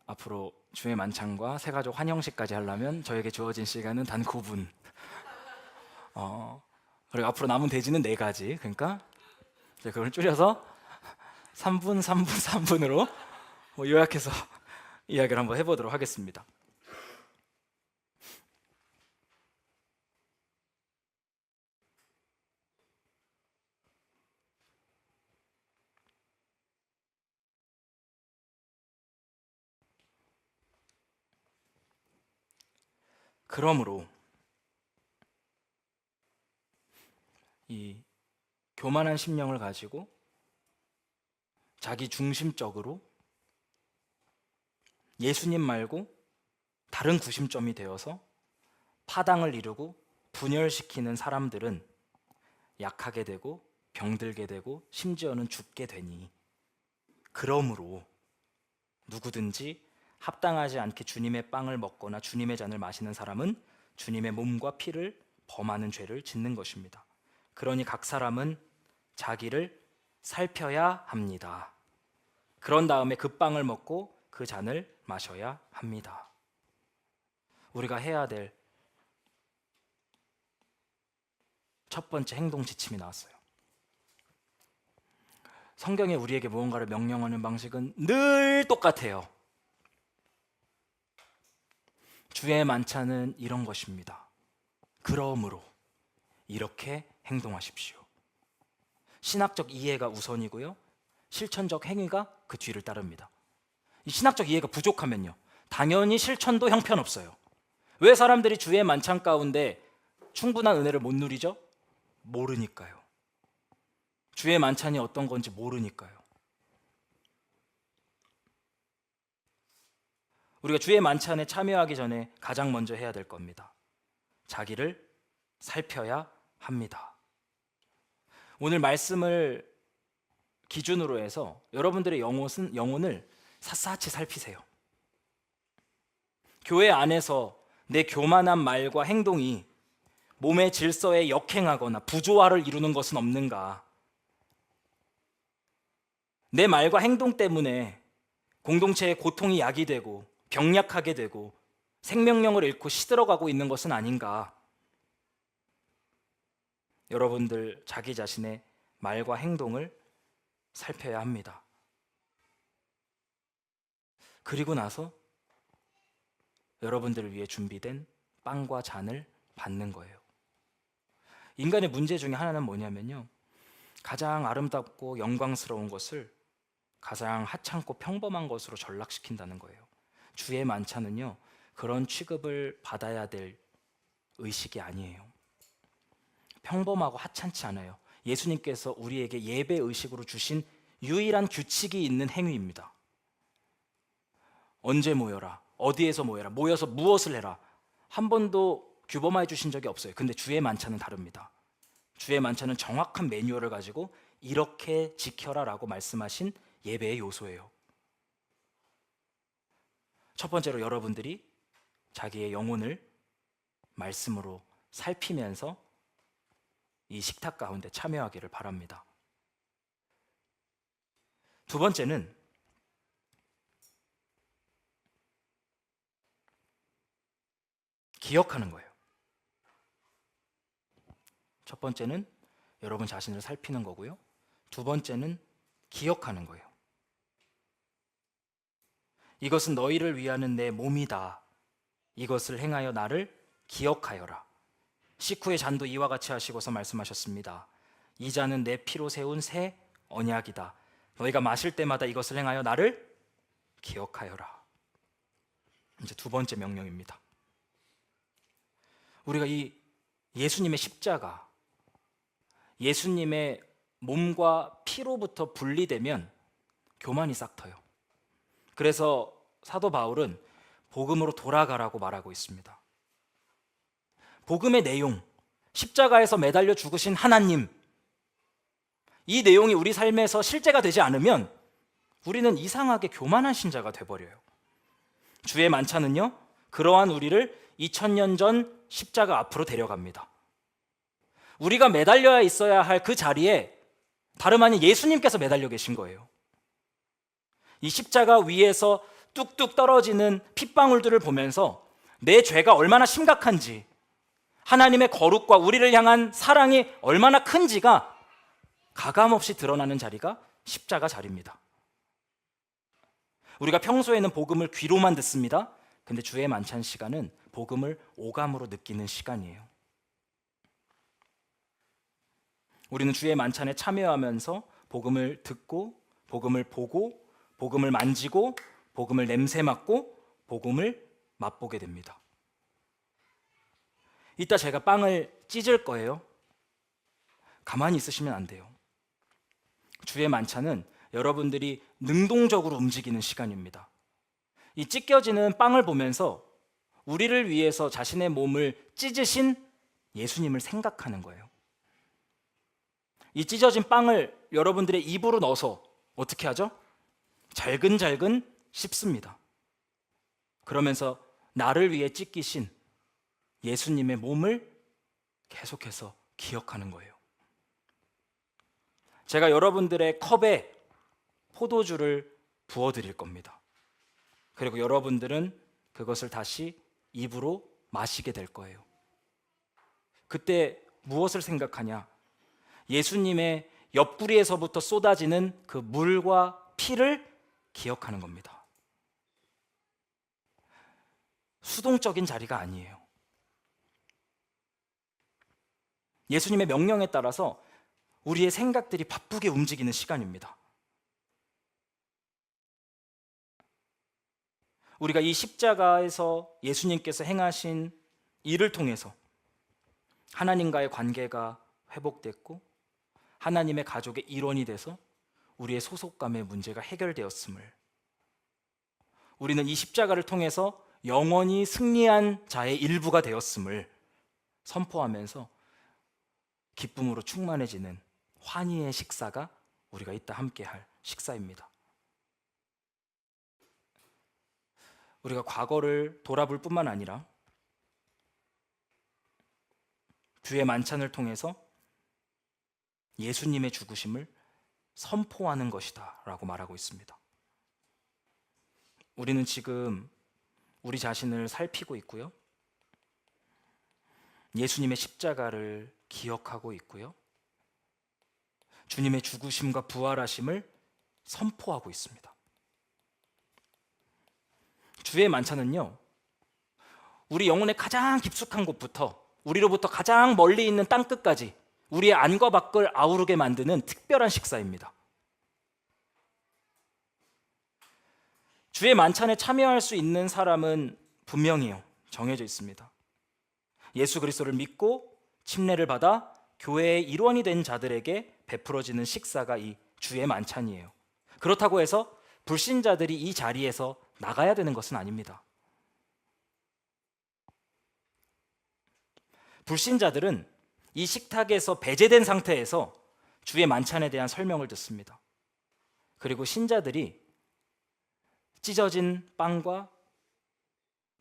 앞으로 주의 만찬과 새가족 환영식까지 하려면 저에게 주어진 시간은 단 9분. 그리고 앞으로 남은 대지는 4가지. 그러니까 그걸 줄여서 3분, 3분, 3분으로 요약해서 이야기를 한번 해보도록 하겠습니다. 그러므로 이 교만한 심령을 가지고 자기 중심적으로 예수님 말고 다른 구심점이 되어서 파당을 이루고 분열시키는 사람들은 약하게 되고 병들게 되고 심지어는 죽게 되니, 그러므로 누구든지 합당하지 않게 주님의 빵을 먹거나 주님의 잔을 마시는 사람은 주님의 몸과 피를 범하는 죄를 짓는 것입니다. 그러니 각 사람은 자기를 살펴야 합니다. 그런 다음에 그 빵을 먹고 그 잔을 마셔야 합니다. 우리가 해야 될 첫 번째 행동 지침이 나왔어요. 성경에 우리에게 무언가를 명령하는 방식은 늘 똑같아요. 주의 만찬은 이런 것입니다. 그러므로 이렇게 행동하십시오. 신학적 이해가 우선이고요, 실천적 행위가 그 뒤를 따릅니다. 이 신학적 이해가 부족하면요, 당연히 실천도 형편없어요. 왜 사람들이 주의 만찬 가운데 충분한 은혜를 못 누리죠? 모르니까요. 주의 만찬이 어떤 건지 모르니까요. 우리가 주의 만찬에 참여하기 전에 가장 먼저 해야 될 겁니다. 자기를 살펴야 합니다. 오늘 말씀을 기준으로 해서 여러분들의 영혼을 샅샅이 살피세요. 교회 안에서 내 교만한 말과 행동이 몸의 질서에 역행하거나 부조화를 이루는 것은 없는가? 내 말과 행동 때문에 공동체의 고통이 야기되고 병약하게 되고 생명력을 잃고 시들어가고 있는 것은 아닌가? 여러분들 자기 자신의 말과 행동을 살펴야 합니다. 그리고 나서 여러분들을 위해 준비된 빵과 잔을 받는 거예요. 인간의 문제 중에 하나는 뭐냐면요, 가장 아름답고 영광스러운 것을 가장 하찮고 평범한 것으로 전락시킨다는 거예요. 주의 만찬은요, 그런 취급을 받아야 될 의식이 아니에요. 평범하고 하찮지 않아요. 예수님께서 우리에게 예배 의식으로 주신 유일한 규칙이 있는 행위입니다. 언제 모여라, 어디에서 모여라, 모여서 무엇을 해라, 한 번도 규범화해 주신 적이 없어요. 근데 주의 만찬은 다릅니다. 주의 만찬은 정확한 매뉴얼을 가지고 이렇게 지켜라 라고 말씀하신 예배의 요소예요. 첫 번째로 여러분들이 자기의 영혼을 말씀으로 살피면서 이 식탁 가운데 참여하기를 바랍니다. 두 번째는 기억하는 거예요. 첫 번째는 여러분 자신을 살피는 거고요. 두 번째는 기억하는 거예요. 이것은 너희를 위하는 내 몸이다. 이것을 행하여 나를 기억하여라. 식후의 잔도 이와 같이 하시고서 말씀하셨습니다. 이 잔은 내 피로 세운 새 언약이다. 너희가 마실 때마다 이것을 행하여 나를 기억하여라. 이제 두 번째 명령입니다. 우리가 이 예수님의 십자가, 예수님의 몸과 피로부터 분리되면 교만이 싹터요. 그래서 사도 바울은 복음으로 돌아가라고 말하고 있습니다. 복음의 내용, 십자가에서 매달려 죽으신 하나님, 이 내용이 우리 삶에서 실제가 되지 않으면 우리는 이상하게 교만한 신자가 돼버려요. 주의 만찬은요, 그러한 우리를 2000년 전 십자가 앞으로 데려갑니다. 우리가 매달려 있어야 할 그 자리에 다름 아닌 예수님께서 매달려 계신 거예요. 이 십자가 위에서 뚝뚝 떨어지는 핏방울들을 보면서 내 죄가 얼마나 심각한지, 하나님의 거룩과 우리를 향한 사랑이 얼마나 큰지가 가감없이 드러나는 자리가 십자가 자리입니다. 우리가 평소에는 복음을 귀로만 듣습니다. 근데 주의 만찬 시간은 복음을 오감으로 느끼는 시간이에요. 우리는 주의 만찬에 참여하면서 복음을 듣고, 복음을 보고, 복음을 만지고, 복음을 냄새 맡고, 복음을 맛보게 됩니다. 이따 제가 빵을 찢을 거예요. 가만히 있으시면 안 돼요. 주의 만찬은 여러분들이 능동적으로 움직이는 시간입니다. 이 찢겨지는 빵을 보면서 우리를 위해서 자신의 몸을 찢으신 예수님을 생각하는 거예요. 이 찢어진 빵을 여러분들의 입으로 넣어서 어떻게 하죠? 잘근잘근 씹습니다. 그러면서 나를 위해 찢기신 예수님의 몸을 계속해서 기억하는 거예요. 제가 여러분들의 컵에 포도주를 부어드릴 겁니다. 그리고 여러분들은 그것을 다시 입으로 마시게 될 거예요. 그때 무엇을 생각하냐? 예수님의 옆구리에서부터 쏟아지는 그 물과 피를 기억하는 겁니다. 수동적인 자리가 아니에요. 예수님의 명령에 따라서 우리의 생각들이 바쁘게 움직이는 시간입니다. 우리가 이 십자가에서 예수님께서 행하신 일을 통해서 하나님과의 관계가 회복됐고 하나님의 가족의 일원이 돼서 우리의 소속감의 문제가 해결되었음을, 우리는 이 십자가를 통해서 영원히 승리한 자의 일부가 되었음을 선포하면서 기쁨으로 충만해지는 환희의 식사가 우리가 이따 함께할 식사입니다. 우리가 과거를 돌아볼 뿐만 아니라 주의 만찬을 통해서 예수님의 죽으심을 선포하는 것이다 라고 말하고 있습니다. 우리는 지금 우리 자신을 살피고 있고요, 예수님의 십자가를 기억하고 있고요, 주님의 죽으심과 부활하심을 선포하고 있습니다. 주의 만찬은요, 우리 영혼의 가장 깊숙한 곳부터 우리로부터 가장 멀리 있는 땅끝까지 우리의 안과 밖을 아우르게 만드는 특별한 식사입니다. 주의 만찬에 참여할 수 있는 사람은 분명히요 정해져 있습니다. 예수 그리스도를 믿고 침례를 받아 교회의 일원이 된 자들에게 베풀어지는 식사가 이 주의 만찬이에요. 그렇다고 해서 불신자들이 이 자리에서 나가야 되는 것은 아닙니다. 불신자들은 이 식탁에서 배제된 상태에서 주의 만찬에 대한 설명을 듣습니다. 그리고 신자들이 찢어진 빵과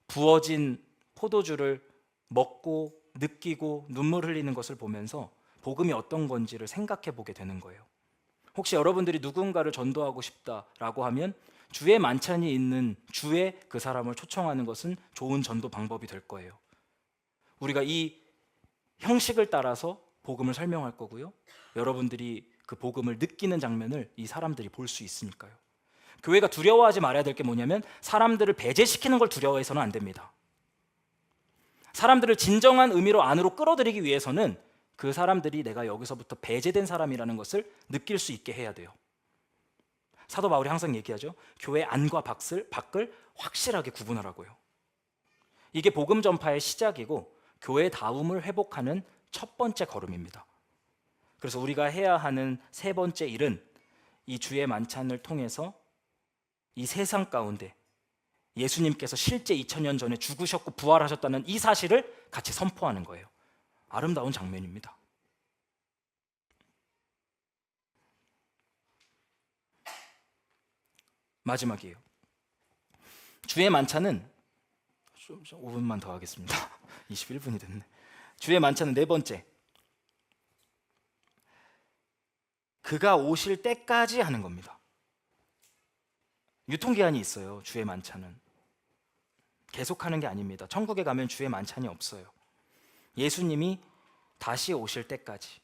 부어진 포도주를 먹고 느끼고 눈물 흘리는 것을 보면서 복음이 어떤 건지를 생각해 보게 되는 거예요. 혹시 여러분들이 누군가를 전도하고 싶다라고 하면 주의 만찬이 있는 주에 그 사람을 초청하는 것은 좋은 전도 방법이 될 거예요. 우리가 이 형식을 따라서 복음을 설명할 거고요. 여러분들이 그 복음을 느끼는 장면을 이 사람들이 볼 수 있으니까요. 교회가 두려워하지 말아야 될 게 뭐냐면 사람들을 배제시키는 걸 두려워해서는 안 됩니다. 사람들을 진정한 의미로 안으로 끌어들이기 위해서는 그 사람들이 내가 여기서부터 배제된 사람이라는 것을 느낄 수 있게 해야 돼요. 사도 바울이 항상 얘기하죠. 교회 안과 밖을 확실하게 구분하라고요. 이게 복음 전파의 시작이고 교회다움을 회복하는 첫 번째 걸음입니다. 그래서 우리가 해야 하는 세 번째 일은 이 주의 만찬을 통해서 이 세상 가운데 예수님께서 실제 2000년 전에 죽으셨고 부활하셨다는 이 사실을 같이 선포하는 거예요. 아름다운 장면입니다. 마지막이에요. 주의 만찬은 5분만 더 하겠습니다. 21분이 됐네. 주의 만찬은 네 번째, 그가 오실 때까지 하는 겁니다. 유통기한이 있어요. 주의 만찬은 계속하는 게 아닙니다. 천국에 가면 주의 만찬이 없어요. 예수님이 다시 오실 때까지.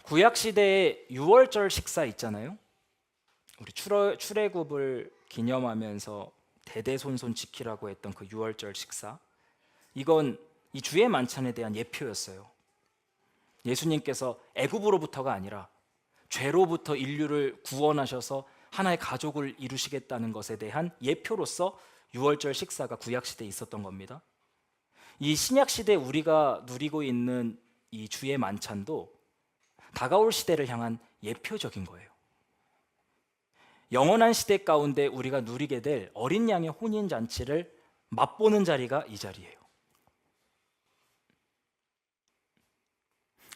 구약시대의 유월절 식사 있잖아요. 우리 출애굽을 기념하면서 대대손손 지키라고 했던 그 유월절 식사, 이건 이 주의 만찬에 대한 예표였어요. 예수님께서 애굽으로부터가 아니라 죄로부터 인류를 구원하셔서 하나의 가족을 이루시겠다는 것에 대한 예표로서 유월절 식사가 구약시대에 있었던 겁니다. 이 신약시대에 우리가 누리고 있는 이 주의 만찬도 다가올 시대를 향한 예표적인 거예요. 영원한 시대 가운데 우리가 누리게 될 어린 양의 혼인잔치를 맛보는 자리가 이 자리예요.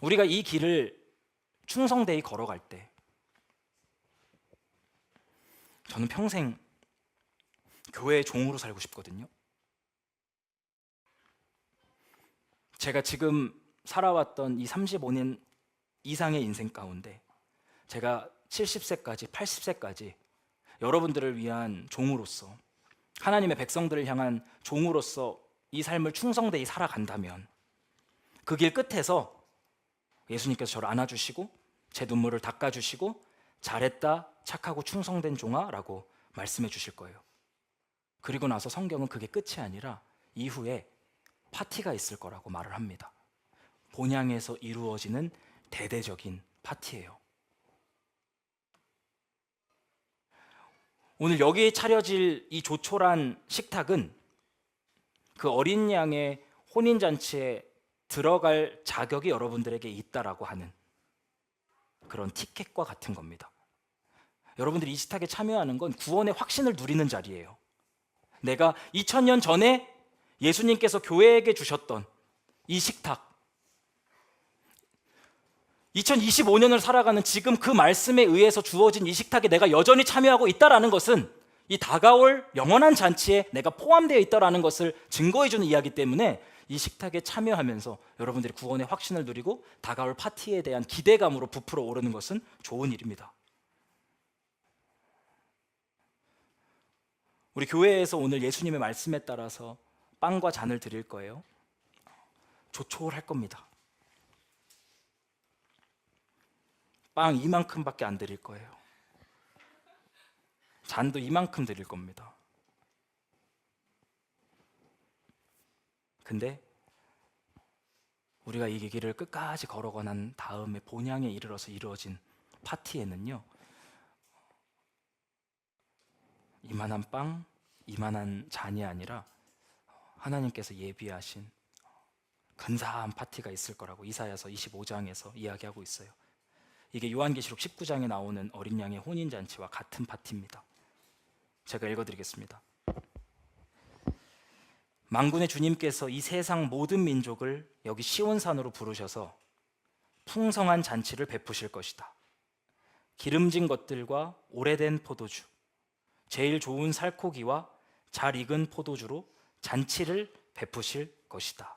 우리가 이 길을 충성되이 걸어갈 때 저는 평생 교회의 종으로 살고 싶거든요. 제가 지금 살아왔던 이 35년 이상의 인생 가운데 제가 70세까지 80세까지 여러분들을 위한 종으로서, 하나님의 백성들을 향한 종으로서 이 삶을 충성되이 살아간다면 그 길 끝에서 예수님께서 저를 안아주시고 제 눈물을 닦아주시고 잘했다 착하고 충성된 종아 라고 말씀해 주실 거예요. 그리고 나서 성경은 그게 끝이 아니라 이후에 파티가 있을 거라고 말을 합니다. 본향에서 이루어지는 대대적인 파티예요. 오늘 여기에 차려질 이 조촐한 식탁은 그 어린 양의 혼인잔치에 들어갈 자격이 여러분들에게 있다라고 하는 그런 티켓과 같은 겁니다. 여러분들이 이 식탁에 참여하는 건 구원의 확신을 누리는 자리예요. 내가 2000년 전에 예수님께서 교회에게 주셨던 이 식탁, 2025년을 살아가는 지금 그 말씀에 의해서 주어진 이 식탁에 내가 여전히 참여하고 있다라는 것은 이 다가올 영원한 잔치에 내가 포함되어 있다라는 것을 증거해주는 이야기 때문에 이 식탁에 참여하면서 여러분들이 구원의 확신을 누리고 다가올 파티에 대한 기대감으로 부풀어 오르는 것은 좋은 일입니다. 우리 교회에서 오늘 예수님의 말씀에 따라서 빵과 잔을 드릴 거예요. 조촐할 겁니다. 빵 이만큼밖에 안 드릴 거예요. 잔도 이만큼 드릴 겁니다. 근데 우리가 이 길을 끝까지 걸어가 난 다음에 본향에 이르러서 이루어진 파티에는요, 이만한 빵, 이만한 잔이 아니라 하나님께서 예비하신 근사한 파티가 있을 거라고 이사야서 25장에서 이야기하고 있어요. 이게 요한계시록 19장에 나오는 어린 양의 혼인잔치와 같은 파티입니다. 제가 읽어드리겠습니다. 만군의 주님께서 이 세상 모든 민족을 여기 시온산으로 부르셔서 풍성한 잔치를 베푸실 것이다. 기름진 것들과 오래된 포도주, 제일 좋은 살코기와 잘 익은 포도주로 잔치를 베푸실 것이다.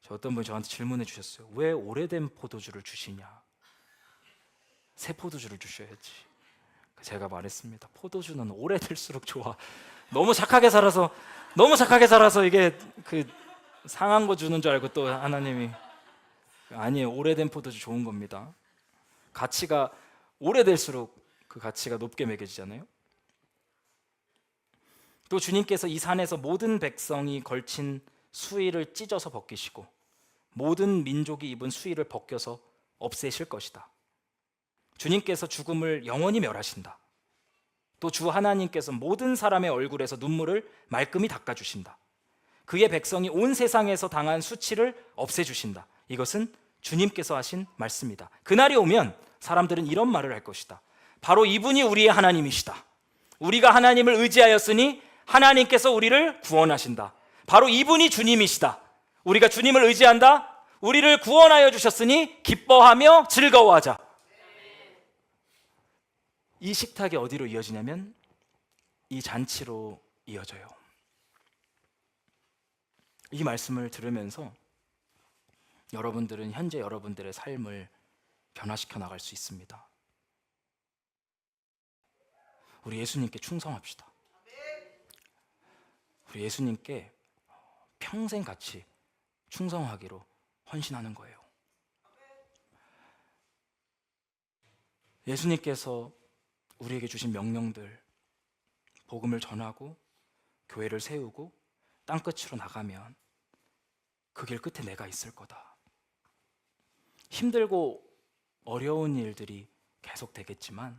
어떤 분이 저한테 질문해 주셨어요. 왜 오래된 포도주를 주시냐? 새 포도주를 주셔야지. 제가 말했습니다. 포도주는 오래될수록 좋아. 너무 착하게 살아서 이게 상한 거 주는 줄 알고 또 하나님이 아니에요. 오래된 포도주 좋은 겁니다. 가치가 오래될수록 그 가치가 높게 매겨지잖아요. 또 주님께서 이 산에서 모든 백성이 걸친 수의를 찢어서 벗기시고 모든 민족이 입은 수의를 벗겨서 없애실 것이다. 주님께서 죽음을 영원히 멸하신다. 또 주 하나님께서 모든 사람의 얼굴에서 눈물을 말끔히 닦아주신다. 그의 백성이 온 세상에서 당한 수치를 없애주신다. 이것은 주님께서 하신 말씀이다. 그날이 오면 사람들은 이런 말을 할 것이다. 바로 이분이 우리의 하나님이시다. 우리가 하나님을 의지하였으니 하나님께서 우리를 구원하신다. 바로 이분이 주님이시다. 우리가 주님을 의지한다. 우리를 구원하여 주셨으니 기뻐하며 즐거워하자. 이 식탁이 어디로 이어지냐면 이 잔치로 이어져요. 이 말씀을 들으면서 여러분들은 현재 여러분들의 삶을 변화시켜 나갈 수 있습니다. 우리 예수님께 충성합시다. 우리 예수님께 평생 같이 충성하기로 헌신하는 거예요. 예수님께서 우리에게 주신 명령들, 복음을 전하고 교회를 세우고 땅끝으로 나가면 그 길 끝에 내가 있을 거다. 힘들고 어려운 일들이 계속 되겠지만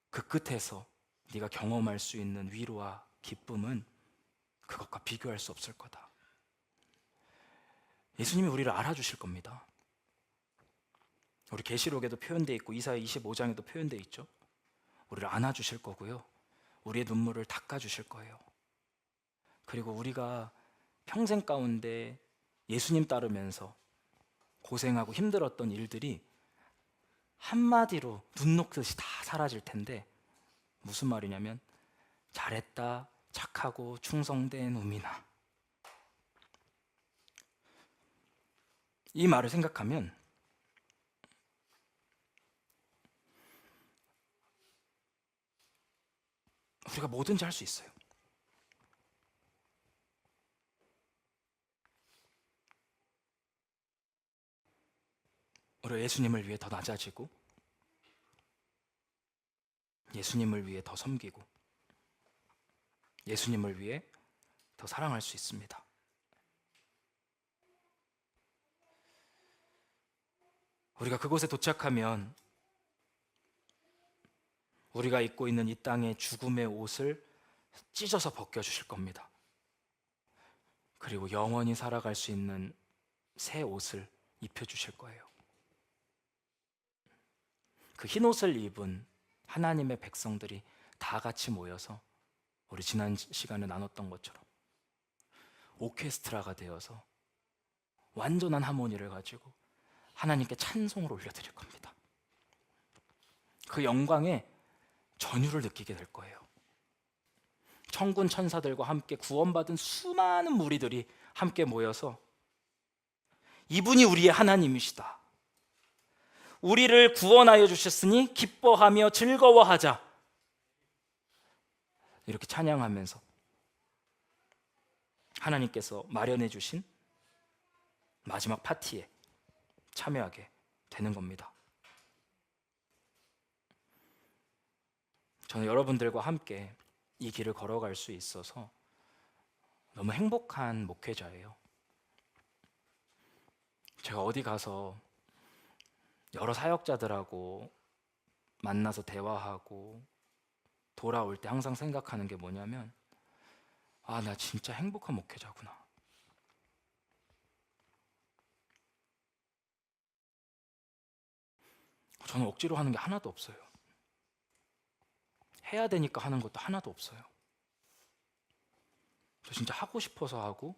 그 끝에서 네가 경험할 수 있는 위로와 기쁨은 그것과 비교할 수 없을 거다. 예수님이 우리를 알아주실 겁니다. 우리 계시록에도 표현되어 있고 이사야 25장에도 표현되어 있죠. 우리를 안아주실 거고요. 우리의 눈물을 닦아주실 거예요. 그리고 우리가 평생 가운데 예수님 따르면서 고생하고 힘들었던 일들이 한마디로 눈 녹듯이 다 사라질 텐데 무슨 말이냐면 잘했다, 착하고 충성된 우민아. 이 말을 생각하면 우리가 뭐든지 할 수 있어요. 우리가 예수님을 위해 더 낮아지고 예수님을 위해 더 섬기고 예수님을 위해 더 사랑할 수 있습니다. 우리가 그곳에 도착하면 우리가 입고 있는 이 땅의 죽음의 옷을 찢어서 벗겨주실 겁니다. 그리고 영원히 살아갈 수 있는 새 옷을 입혀주실 거예요. 그 흰 옷을 입은 하나님의 백성들이 다 같이 모여서 우리 지난 시간에 나눴던 것처럼 오케스트라가 되어서 완전한 하모니를 가지고 하나님께 찬송을 올려드릴 겁니다. 그 영광에 전율을 느끼게 될 거예요. 천군 천사들과 함께 구원받은 수많은 무리들이 함께 모여서 이분이 우리의 하나님이시다. 우리를 구원하여 주셨으니 기뻐하며 즐거워하자. 이렇게 찬양하면서 하나님께서 마련해 주신 마지막 파티에 참여하게 되는 겁니다. 저는 여러분들과 함께 이 길을 걸어갈 수 있어서 너무 행복한 목회자예요. 제가 어디 가서 여러 사역자들하고 만나서 대화하고 돌아올 때 항상 생각하는 게 뭐냐면, 아, 나 진짜 행복한 목회자구나. 저는 억지로 하는 게 하나도 없어요. 해야 되니까 하는 것도 하나도 없어요. 저 진짜 하고 싶어서 하고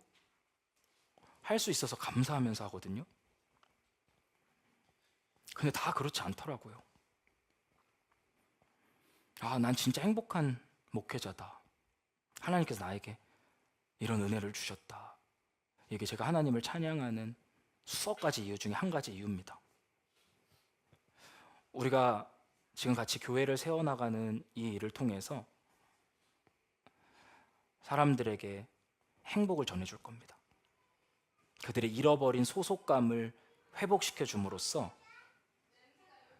할 수 있어서 감사하면서 하거든요. 근데 다 그렇지 않더라고요. 아, 난 진짜 행복한 목회자다. 하나님께서 나에게 이런 은혜를 주셨다. 이게 제가 하나님을 찬양하는 수억 가지 이유 중에 한 가지 이유입니다. 우리가 지금 같이 교회를 세워나가는 이 일을 통해서 사람들에게 행복을 전해줄 겁니다. 그들의 잃어버린 소속감을 회복시켜 줌으로써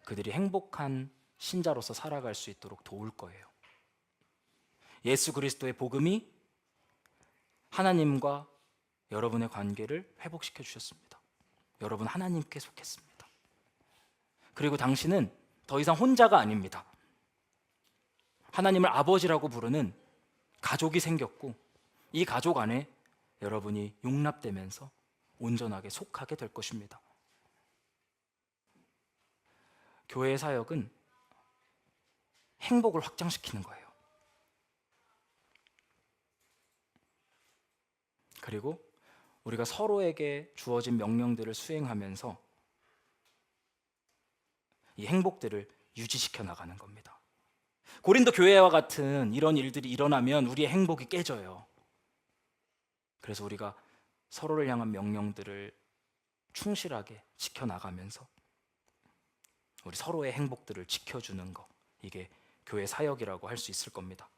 그들이 행복한 신자로서 살아갈 수 있도록 도울 거예요. 예수 그리스도의 복음이 하나님과 여러분의 관계를 회복시켜 주셨습니다. 여러분 하나님께 속했습니다. 그리고 당신은 더 이상 혼자가 아닙니다. 하나님을 아버지라고 부르는 가족이 생겼고, 이 가족 안에 여러분이 용납되면서 온전하게 속하게 될 것입니다. 교회의 사역은 행복을 확장시키는 거예요. 그리고 우리가 서로에게 주어진 명령들을 수행하면서 이 행복들을 유지시켜 나가는 겁니다. 고린도 교회와 같은 이런 일들이 일어나면 우리의 행복이 깨져요. 그래서 우리가 서로를 향한 명령들을 충실하게 지켜나가면서 우리 서로의 행복들을 지켜주는 것, 이게 교회 사역이라고 할 수 있을 겁니다.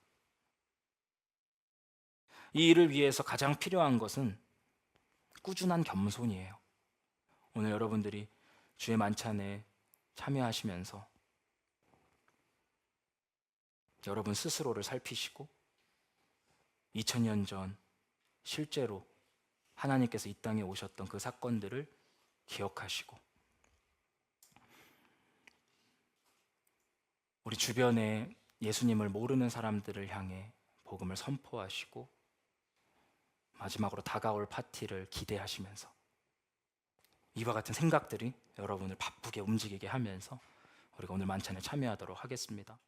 이 일을 위해서 가장 필요한 것은 꾸준한 겸손이에요. 오늘 여러분들이 주의 만찬에 참여하시면서 여러분 스스로를 살피시고 2000년 전 실제로 하나님께서 이 땅에 오셨던 그 사건들을 기억하시고 우리 주변에 예수님을 모르는 사람들을 향해 복음을 선포하시고 마지막으로 다가올 파티를 기대하시면서 이와 같은 생각들이 여러분을 바쁘게 움직이게 하면서 우리가 오늘 만찬에 참여하도록 하겠습니다.